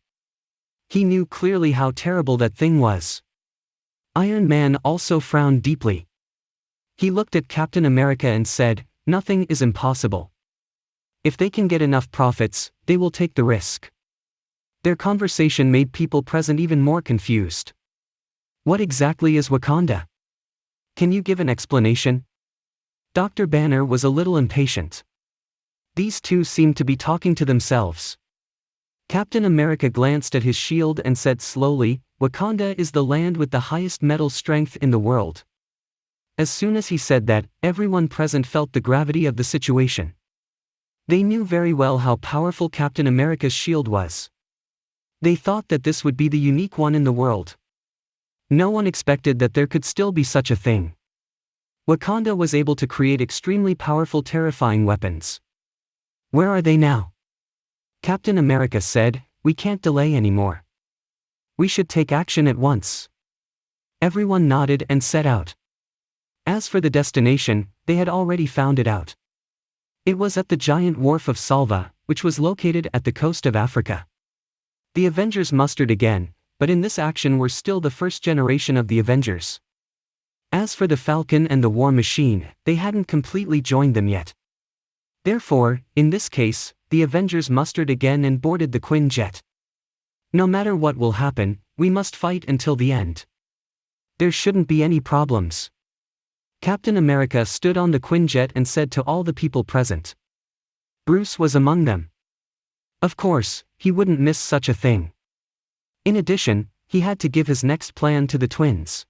A: He knew clearly how terrible that thing was. Iron Man also frowned deeply. He looked at Captain America and said, nothing is impossible. If they can get enough profits, they will take the risk. Their conversation made people present even more confused. What exactly is Wakanda? Can you give an explanation? Dr. Banner was a little impatient. These two seemed to be talking to themselves. Captain America glanced at his shield and said slowly, Wakanda is the land with the highest metal strength in the world. As soon as he said that, everyone present felt the gravity of the situation. They knew very well how powerful Captain America's shield was. They thought that this would be the unique one in the world. No one expected that there could still be such a thing. Wakanda was able to create extremely powerful, terrifying weapons. Where are they now? Captain America said, we can't delay anymore. We should take action at once. Everyone nodded and set out. As for the destination, they had already found it out. It was at the giant wharf of Salva, which was located at the coast of Africa. The Avengers mustered again, but in this action were still the first generation of the Avengers. As for the Falcon and the War Machine, they hadn't completely joined them yet. Therefore, in this case, the Avengers mustered again and boarded the Quinjet. No matter what will happen, we must fight until the end. There shouldn't be any problems. Captain America stood on the Quinjet and said to all the people present. Bruce was among them. Of course, he wouldn't miss such a thing. In addition, he had to give his next plan to the twins.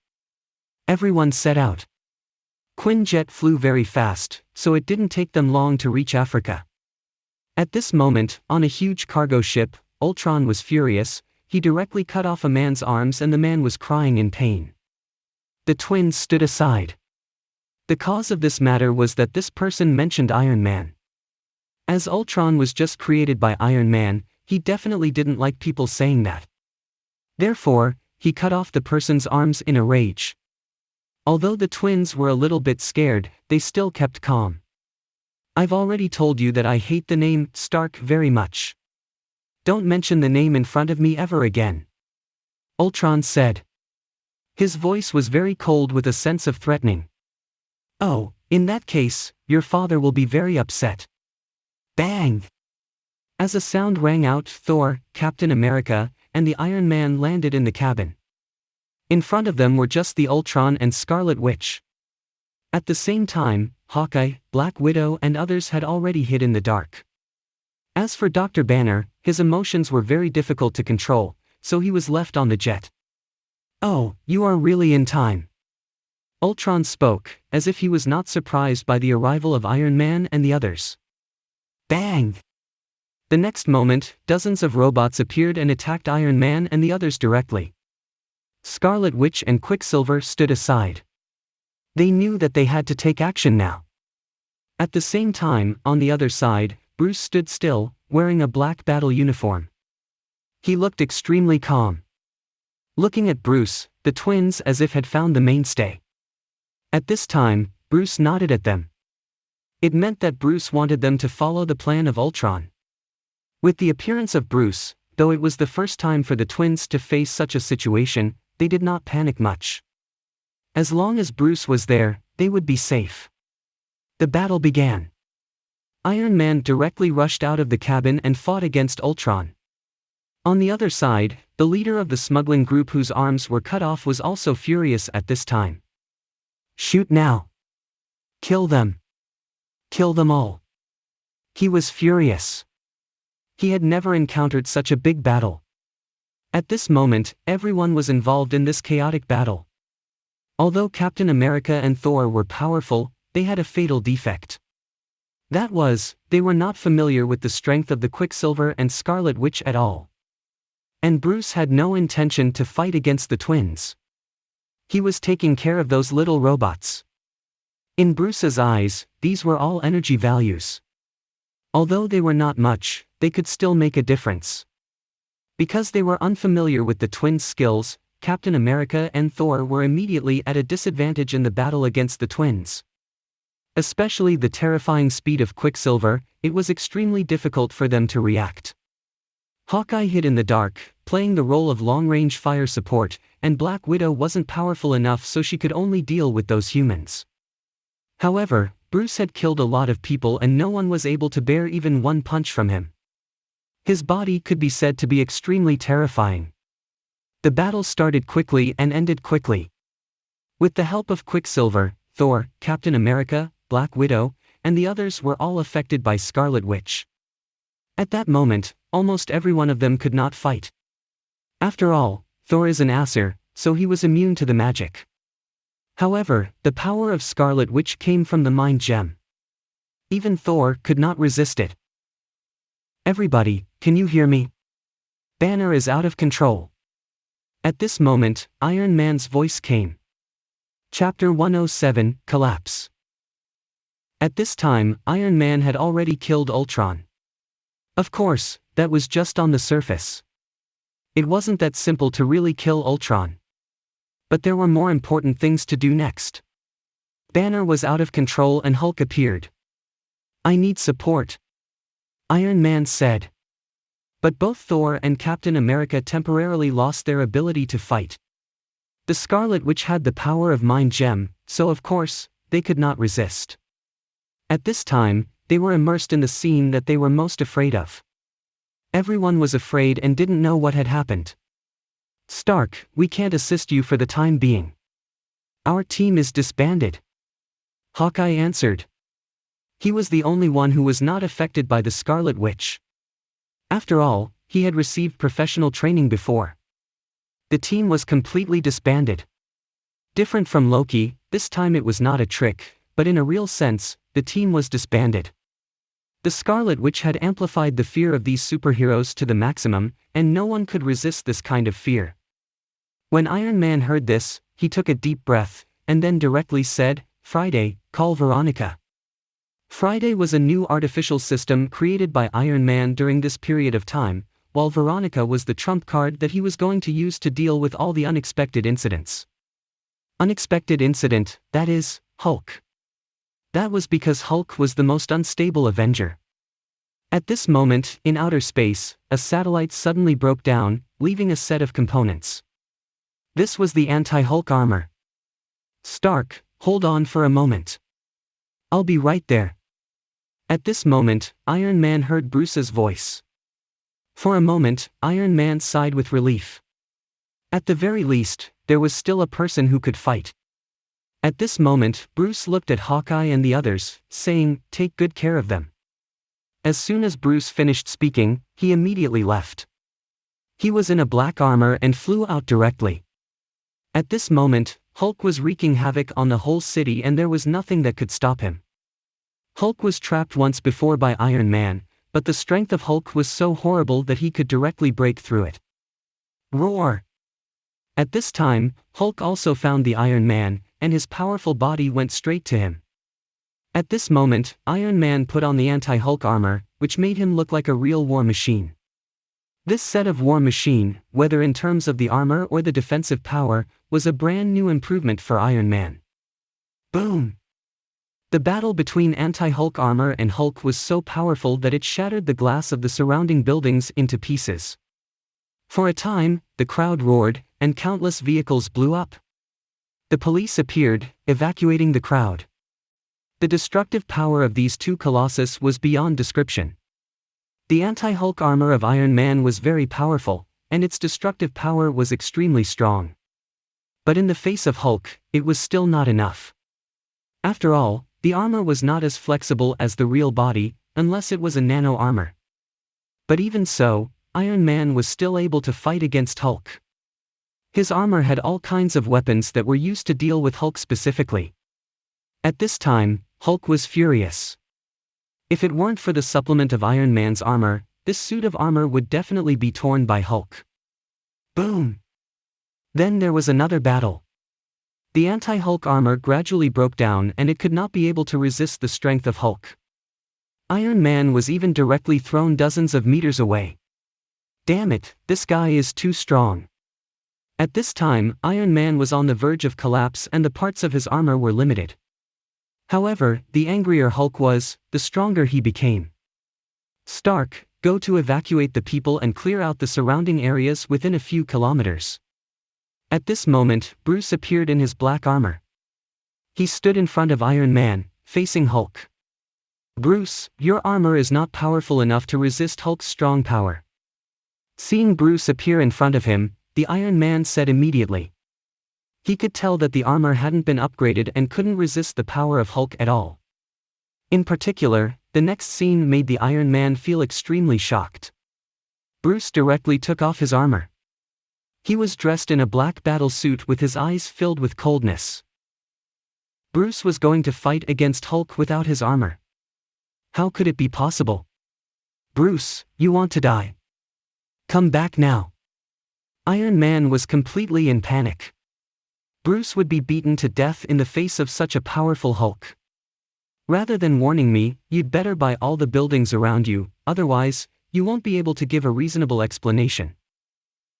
A: Everyone set out. Quinjet flew very fast, so it didn't take them long to reach Africa. At this moment, on a huge cargo ship, Ultron was furious. He directly cut off a man's arms and the man was crying in pain. The twins stood aside. The cause of this matter was that this person mentioned Iron Man. As Ultron was just created by Iron Man, he definitely didn't like people saying that. Therefore, he cut off the person's arms in a rage. Although the twins were a little bit scared, they still kept calm. I've already told you that I hate the name Stark very much. Don't mention the name in front of me ever again. Ultron said. His voice was very cold with a sense of threatening. Oh, in that case, your father will be very upset. Bang! As a sound rang out, Thor, Captain America, and the Iron Man landed in the cabin. In front of them were just the Ultron and Scarlet Witch. At the same time, Hawkeye, Black Widow and others had already hid in the dark. As for Dr. Banner, his emotions were very difficult to control, so he was left on the jet. Oh, you are really in time. Ultron spoke, as if he was not surprised by the arrival of Iron Man and the others. Bang! The next moment, dozens of robots appeared and attacked Iron Man and the others directly. Scarlet Witch and Quicksilver stood aside. They knew that they had to take action now. At the same time, on the other side, Bruce stood still, wearing a black battle uniform. He looked extremely calm. Looking at Bruce, the twins as if had found the mainstay. At this time, Bruce nodded at them. It meant that Bruce wanted them to follow the plan of Ultron. With the appearance of Bruce, though it was the first time for the twins to face such a situation, they did not panic much. As long as Bruce was there, they would be safe. The battle began. Iron Man directly rushed out of the cabin and fought against Ultron. On the other side, the leader of the smuggling group whose arms were cut off was also furious at this time. "Shoot now! Kill them! Kill them all!" He was furious. He had never encountered such a big battle. At this moment, everyone was involved in this chaotic battle. Although Captain America and Thor were powerful, they had a fatal defect. That was, they were not familiar with the strength of the Quicksilver and Scarlet Witch at all. And Bruce had no intention to fight against the twins. He was taking care of those little robots. In Bruce's eyes, these were all energy values. Although they were not much, they could still make a difference. Because they were unfamiliar with the twins' skills, Captain America and Thor were immediately at a disadvantage in the battle against the twins. Especially the terrifying speed of Quicksilver, it was extremely difficult for them to react. Hawkeye hid in the dark, playing the role of long-range fire support, and Black Widow wasn't powerful enough so she could only deal with those humans. However, Bruce had killed a lot of people and no one was able to bear even one punch from him. His body could be said to be extremely terrifying. The battle started quickly and ended quickly. With the help of Quicksilver, Thor, Captain America, Black Widow, and the others were all affected by Scarlet Witch. At that moment, almost every one of them could not fight. After all, Thor is an Aesir, so he was immune to the magic. However, the power of Scarlet Witch came from the Mind Gem. Even Thor could not resist it. "Everybody, can you hear me? Banner is out of control." At this moment, Iron Man's voice came. Chapter 107, Collapse. At this time, Iron Man had already killed Ultron. Of course, that was just on the surface. It wasn't that simple to really kill Ultron. But there were more important things to do next. Banner was out of control and Hulk appeared. "I need support," Iron Man said. But both Thor and Captain America temporarily lost their ability to fight. The Scarlet Witch had the power of Mind Gem, so of course, they could not resist. At this time, they were immersed in the scene that they were most afraid of. Everyone was afraid and didn't know what had happened. "Stark, we can't assist you for the time being. Our team is disbanded," Hawkeye answered. He was the only one who was not affected by the Scarlet Witch. After all, he had received professional training before. The team was completely disbanded. Different from Loki, this time it was not a trick, but in a real sense, the team was disbanded. The Scarlet Witch had amplified the fear of these superheroes to the maximum, and no one could resist this kind of fear. When Iron Man heard this, he took a deep breath, and then directly said, "Friday, call Veronica." Friday was a new artificial system created by Iron Man during this period of time, while Veronica was the trump card that he was going to use to deal with all the unexpected incidents. Unexpected incident, that is, Hulk. That was because Hulk was the most unstable Avenger. At this moment, in outer space, a satellite suddenly broke down, leaving a set of components. This was the anti-Hulk armor. "Stark, hold on for a moment. I'll be right there." At this moment, Iron Man heard Bruce's voice. For a moment, Iron Man sighed with relief. At the very least, there was still a person who could fight. At this moment, Bruce looked at Hawkeye and the others, saying, "Take good care of them." As soon as Bruce finished speaking, he immediately left. He was in a black armor and flew out directly. At this moment, Hulk was wreaking havoc on the whole city and there was nothing that could stop him. Hulk was trapped once before by Iron Man, but the strength of Hulk was so horrible that he could directly break through it. Roar! At this time, Hulk also found the Iron Man, and his powerful body went straight to him. At this moment, Iron Man put on the anti-Hulk armor, which made him look like a real war machine. This set of war machine, whether in terms of the armor or the defensive power, was a brand new improvement for Iron Man. Boom! The battle between anti-Hulk armor and Hulk was so powerful that it shattered the glass of the surrounding buildings into pieces. For a time, the crowd roared, and countless vehicles blew up. The police appeared, evacuating the crowd. The destructive power of these two colossus was beyond description. The anti-Hulk armor of Iron Man was very powerful, and its destructive power was extremely strong. But in the face of Hulk, it was still not enough. After all, the armor was not as flexible as the real body, unless it was a nano armor. But even so, Iron Man was still able to fight against Hulk. His armor had all kinds of weapons that were used to deal with Hulk specifically. At this time, Hulk was furious. If it weren't for the supplement of Iron Man's armor, this suit of armor would definitely be torn by Hulk. Boom! Then there was another battle. The anti-Hulk armor gradually broke down and it could not be able to resist the strength of Hulk. Iron Man was even directly thrown dozens of meters away. Damn it, this guy is too strong. At this time, Iron Man was on the verge of collapse and the parts of his armor were limited. However, the angrier Hulk was, the stronger he became. Stark, go to evacuate the people and clear out the surrounding areas within a few kilometers. At this moment, Bruce appeared in his black armor. He stood in front of Iron Man, facing Hulk. Bruce, your armor is not powerful enough to resist Hulk's strong power. Seeing Bruce appear in front of him, the Iron Man said immediately. He could tell that the armor hadn't been upgraded and couldn't resist the power of Hulk at all. In particular, the next scene made the Iron Man feel extremely shocked. Bruce directly took off his armor. He was dressed in a black battle suit with his eyes filled with coldness. Bruce was going to fight against Hulk without his armor. How could it be possible? Bruce, you want to die? Come back now. Iron Man was completely in panic. Bruce would be beaten to death in the face of such a powerful Hulk. Rather than warning me, you'd better buy all the buildings around you, otherwise, you won't be able to give a reasonable explanation.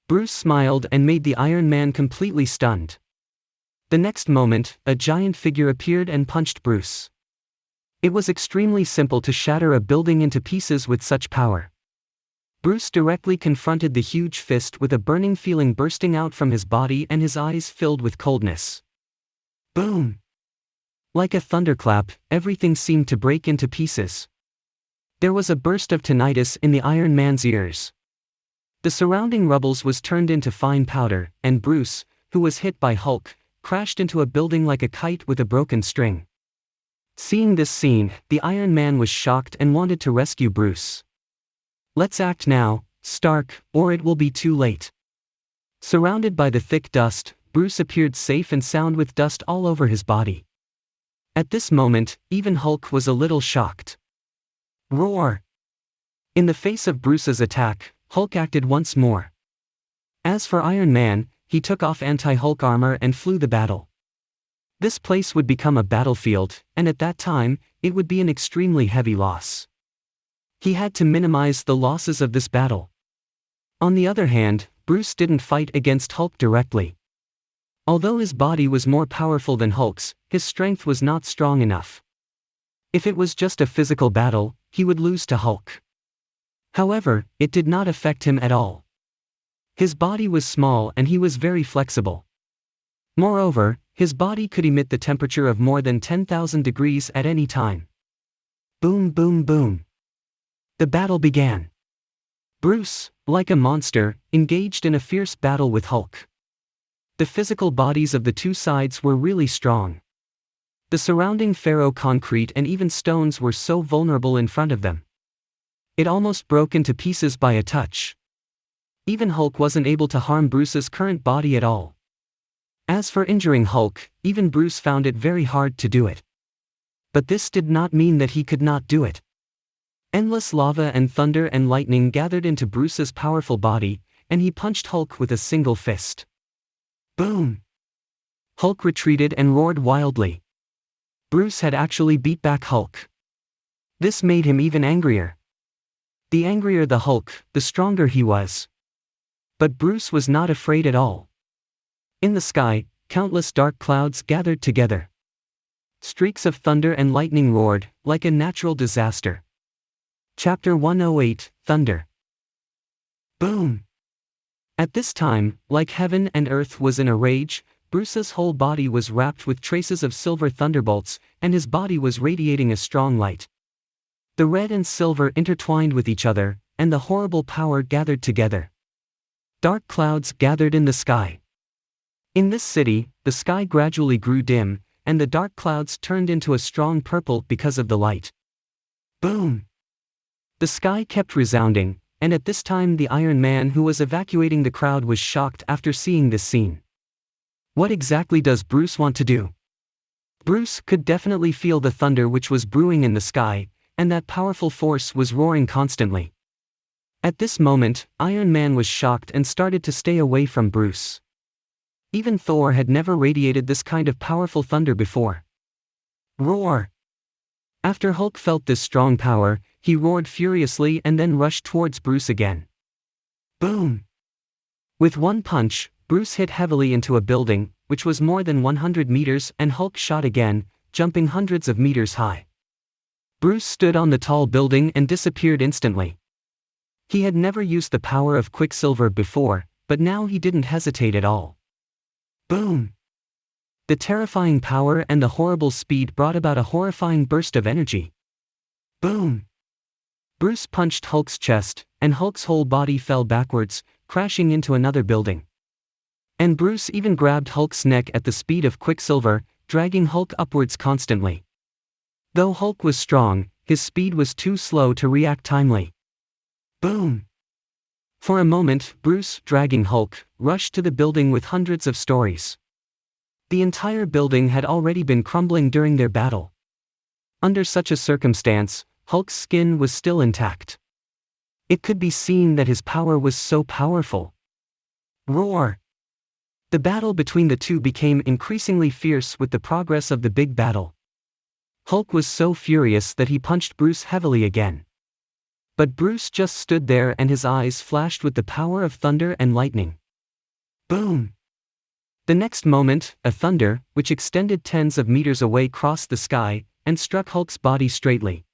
A: Bruce smiled and made the Iron Man completely stunned. The next moment, a giant figure appeared and punched Bruce. It was extremely simple to shatter a building into pieces with such power. Bruce directly confronted the huge fist with a burning feeling bursting out from his body and his eyes filled with coldness. Boom! Like a thunderclap, everything seemed to break into pieces. There was a burst of tinnitus in the Iron Man's ears. The surrounding rubble was turned into fine powder, and Bruce, who was hit by Hulk, crashed into a building like a kite with a broken string. Seeing this scene, the Iron Man was shocked and wanted to rescue Bruce. Let's act now, Stark, or it will be too late. Surrounded by the thick dust, Bruce appeared safe and sound with dust all over his body. At this moment, even Hulk was a little shocked. Roar! In the face of Bruce's attack, Hulk acted once more. As for Iron Man, he took off anti-Hulk armor and flew the battle. This place would become a battlefield, and at that time, it would be an extremely heavy loss. He had to minimize the losses of this battle. On the other hand, Bruce didn't fight against Hulk directly. Although his body was more powerful than Hulk's, his strength was not strong enough. If it was just a physical battle, he would lose to Hulk. However, it did not affect him at all. His body was small and he was very flexible. Moreover, his body could emit the temperature of more than 10,000 degrees at any time. Boom, boom, boom. The battle began. Bruce, like a monster, engaged in a fierce battle with Hulk. The physical bodies of the two sides were really strong. The surrounding ferro concrete and even stones were so vulnerable in front of them. It almost broke into pieces by a touch. Even Hulk wasn't able to harm Bruce's current body at all. As for injuring Hulk, even Bruce found it very hard to do it. But this did not mean that he could not do it. Endless lava and thunder and lightning gathered into Bruce's powerful body, and he punched Hulk with a single fist. Boom! Hulk retreated and roared wildly. Bruce had actually beat back Hulk. This made him even angrier. The angrier the Hulk, the stronger he was. But Bruce was not afraid at all. In the sky, countless dark clouds gathered together. Streaks of thunder and lightning roared, like a natural disaster. Chapter 108, Thunder. Boom! At this time, like heaven and earth was in a rage, Bruce's whole body was wrapped with traces of silver thunderbolts, and his body was radiating a strong light. The red and silver intertwined with each other, and the horrible power gathered together. Dark clouds gathered in the sky. In this city, the sky gradually grew dim, and the dark clouds turned into a strong purple because of the light. Boom! The sky kept resounding, and at this time the Iron Man who was evacuating the crowd was shocked after seeing this scene. What exactly does Bruce want to do? Bruce could definitely feel the thunder which was brewing in the sky, and that powerful force was roaring constantly. At this moment, Iron Man was shocked and started to stay away from Bruce. Even Thor had never radiated this kind of powerful thunder before. Roar! After Hulk felt this strong power, he roared furiously and then rushed towards Bruce again. Boom! With one punch, Bruce hit heavily into a building, which was more than 100 meters, and Hulk shot again, jumping hundreds of meters high. Bruce stood on the tall building and disappeared instantly. He had never used the power of Quicksilver before, but now he didn't hesitate at all. Boom! The terrifying power and the horrible speed brought about a horrifying burst of energy. Boom! Bruce punched Hulk's chest, and Hulk's whole body fell backwards, crashing into another building. And Bruce even grabbed Hulk's neck at the speed of Quicksilver, dragging Hulk upwards constantly. Though Hulk was strong, his speed was too slow to react timely. Boom! For a moment, Bruce, dragging Hulk, rushed to the building with hundreds of stories. The entire building had already been crumbling during their battle. Under such a circumstance, Hulk's skin was still intact. It could be seen that his power was so powerful. Roar! The battle between the two became increasingly fierce with the progress of the big battle. Hulk was so furious that he punched Bruce heavily again. But Bruce just stood there and his eyes flashed with the power of thunder and lightning. Boom! The next moment, a thunder, which extended tens of meters away, crossed the sky, and struck Hulk's body straightly.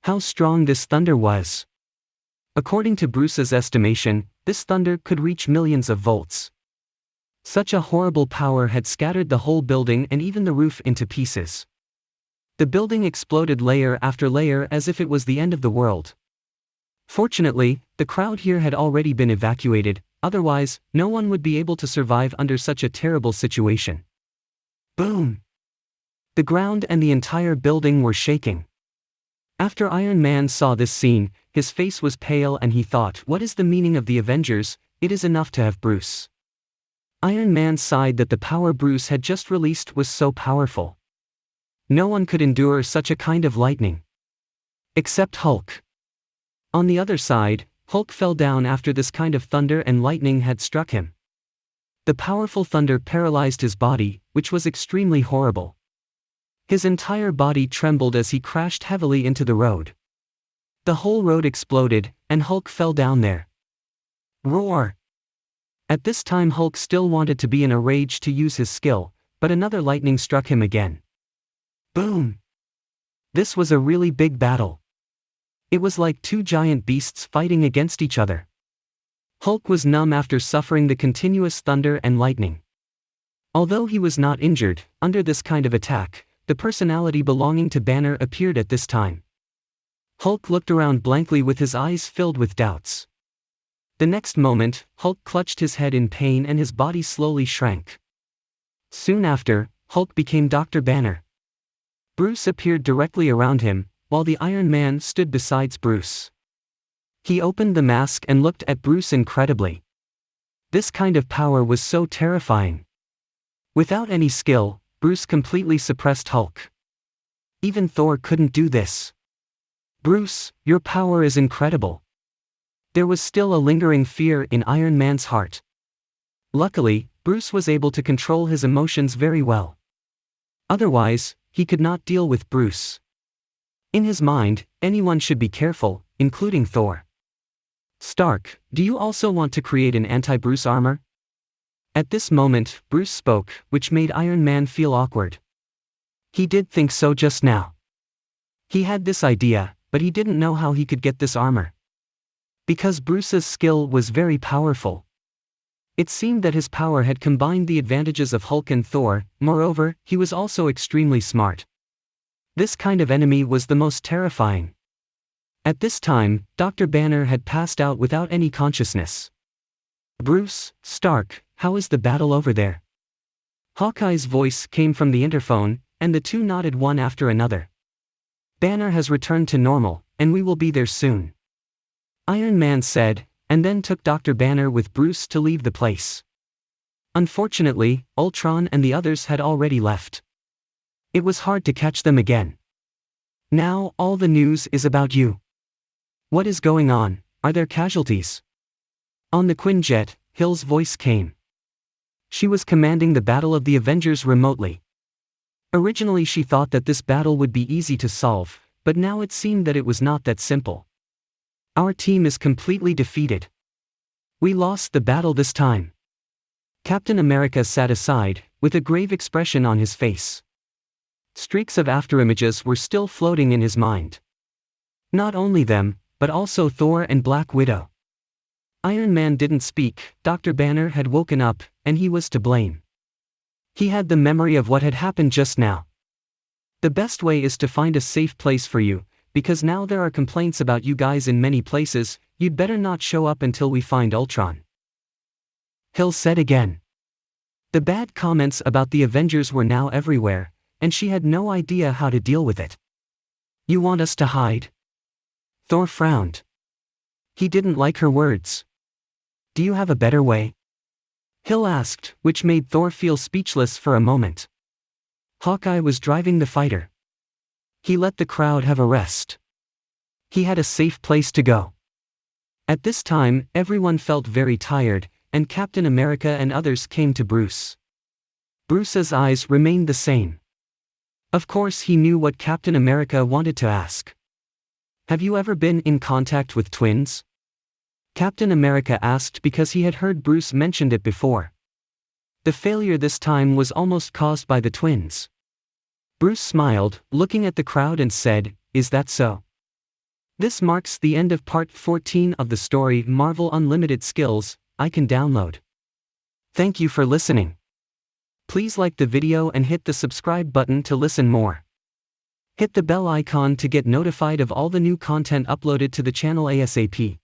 A: How strong this thunder was! According to Bruce's estimation, this thunder could reach millions of volts. Such a horrible power had scattered the whole building and even the roof into pieces. The building exploded layer after layer as if it was the end of the world. Fortunately, the crowd here had already been evacuated, otherwise, no one would be able to survive under such a terrible situation. Boom! The ground and the entire building were shaking. After Iron Man saw this scene, his face was pale and he thought, what is the meaning of the Avengers? It is enough to have Bruce. Iron Man sighed that the power Bruce had just released was so powerful. No one could endure such a kind of lightning. Except Hulk. On the other side, Hulk fell down after this kind of thunder and lightning had struck him. The powerful thunder paralyzed his body, which was extremely horrible. His entire body trembled as he crashed heavily into the road. The whole road exploded, and Hulk fell down there. Roar! At this time Hulk still wanted to be in a rage to use his skill, but another lightning struck him again. Boom! This was a really big battle. It was like two giant beasts fighting against each other. Hulk was numb after suffering the continuous thunder and lightning. Although he was not injured, under this kind of attack, the personality belonging to Banner appeared at this time. Hulk looked around blankly with his eyes filled with doubts. The next moment, Hulk clutched his head in pain and his body slowly shrank. Soon after, Hulk became Dr. Banner. Bruce appeared directly around him, while the Iron Man stood beside Bruce. He opened the mask and looked at Bruce incredibly. This kind of power was so terrifying. Without any skill, Bruce completely suppressed Hulk. Even Thor couldn't do this. Bruce, your power is incredible. There was still a lingering fear in Iron Man's heart. Luckily, Bruce was able to control his emotions very well. Otherwise, he could not deal with Bruce. In his mind, anyone should be careful, including Thor. Stark, do you also want to create an anti-Bruce armor? At this moment, Bruce spoke, which made Iron Man feel awkward. He did think so just now. He had this idea, but he didn't know how he could get this armor. Because Bruce's skill was very powerful. It seemed that his power had combined the advantages of Hulk and Thor. Moreover, he was also extremely smart. This kind of enemy was the most terrifying. At this time, Dr. Banner had passed out without any consciousness. Bruce, Stark, how is the battle over there? Hawkeye's voice came from the interphone, and the two nodded one after another. Banner has returned to normal, and we will be there soon. Iron Man said, and then took Dr. Banner with Bruce to leave the place. Unfortunately, Ultron and the others had already left. It was hard to catch them again. Now, all the news is about you. What is going on? Are there casualties? On the Quinjet, Hill's voice came. She was commanding the Battle of the Avengers remotely. Originally she thought that this battle would be easy to solve, but now it seemed that it was not that simple. Our team is completely defeated. We lost the battle this time. Captain America sat aside, with a grave expression on his face. Streaks of afterimages were still floating in his mind. Not only them, but also Thor and Black Widow. Iron Man didn't speak. Dr. Banner had woken up, and he was to blame. He had the memory of what had happened just now. The best way is to find a safe place for you, because now there are complaints about you guys in many places. You'd better not show up until we find Ultron. Hill said again. The bad comments about the Avengers were now everywhere, and she had no idea how to deal with it. You want us to hide? Thor frowned. He didn't like her words. Do you have a better way? Hill asked, which made Thor feel speechless for a moment. Hawkeye was driving the fighter. He let the crowd have a rest. He had a safe place to go. At this time, everyone felt very tired, and Captain America and others came to Bruce. Bruce's eyes remained the same. Of course he knew what Captain America wanted to ask. Have you ever been in contact with twins? Captain America asked because he had heard Bruce mentioned it before. The failure this time was almost caused by the twins. Bruce smiled, looking at the crowd and said, "Is that so?" This marks the end of part 14 of the story Marvel Unlimited Skills, I Can Download. Thank you for listening. Please like the video and hit the subscribe button to listen more. Hit the bell icon to get notified of all the new content uploaded to the channel ASAP.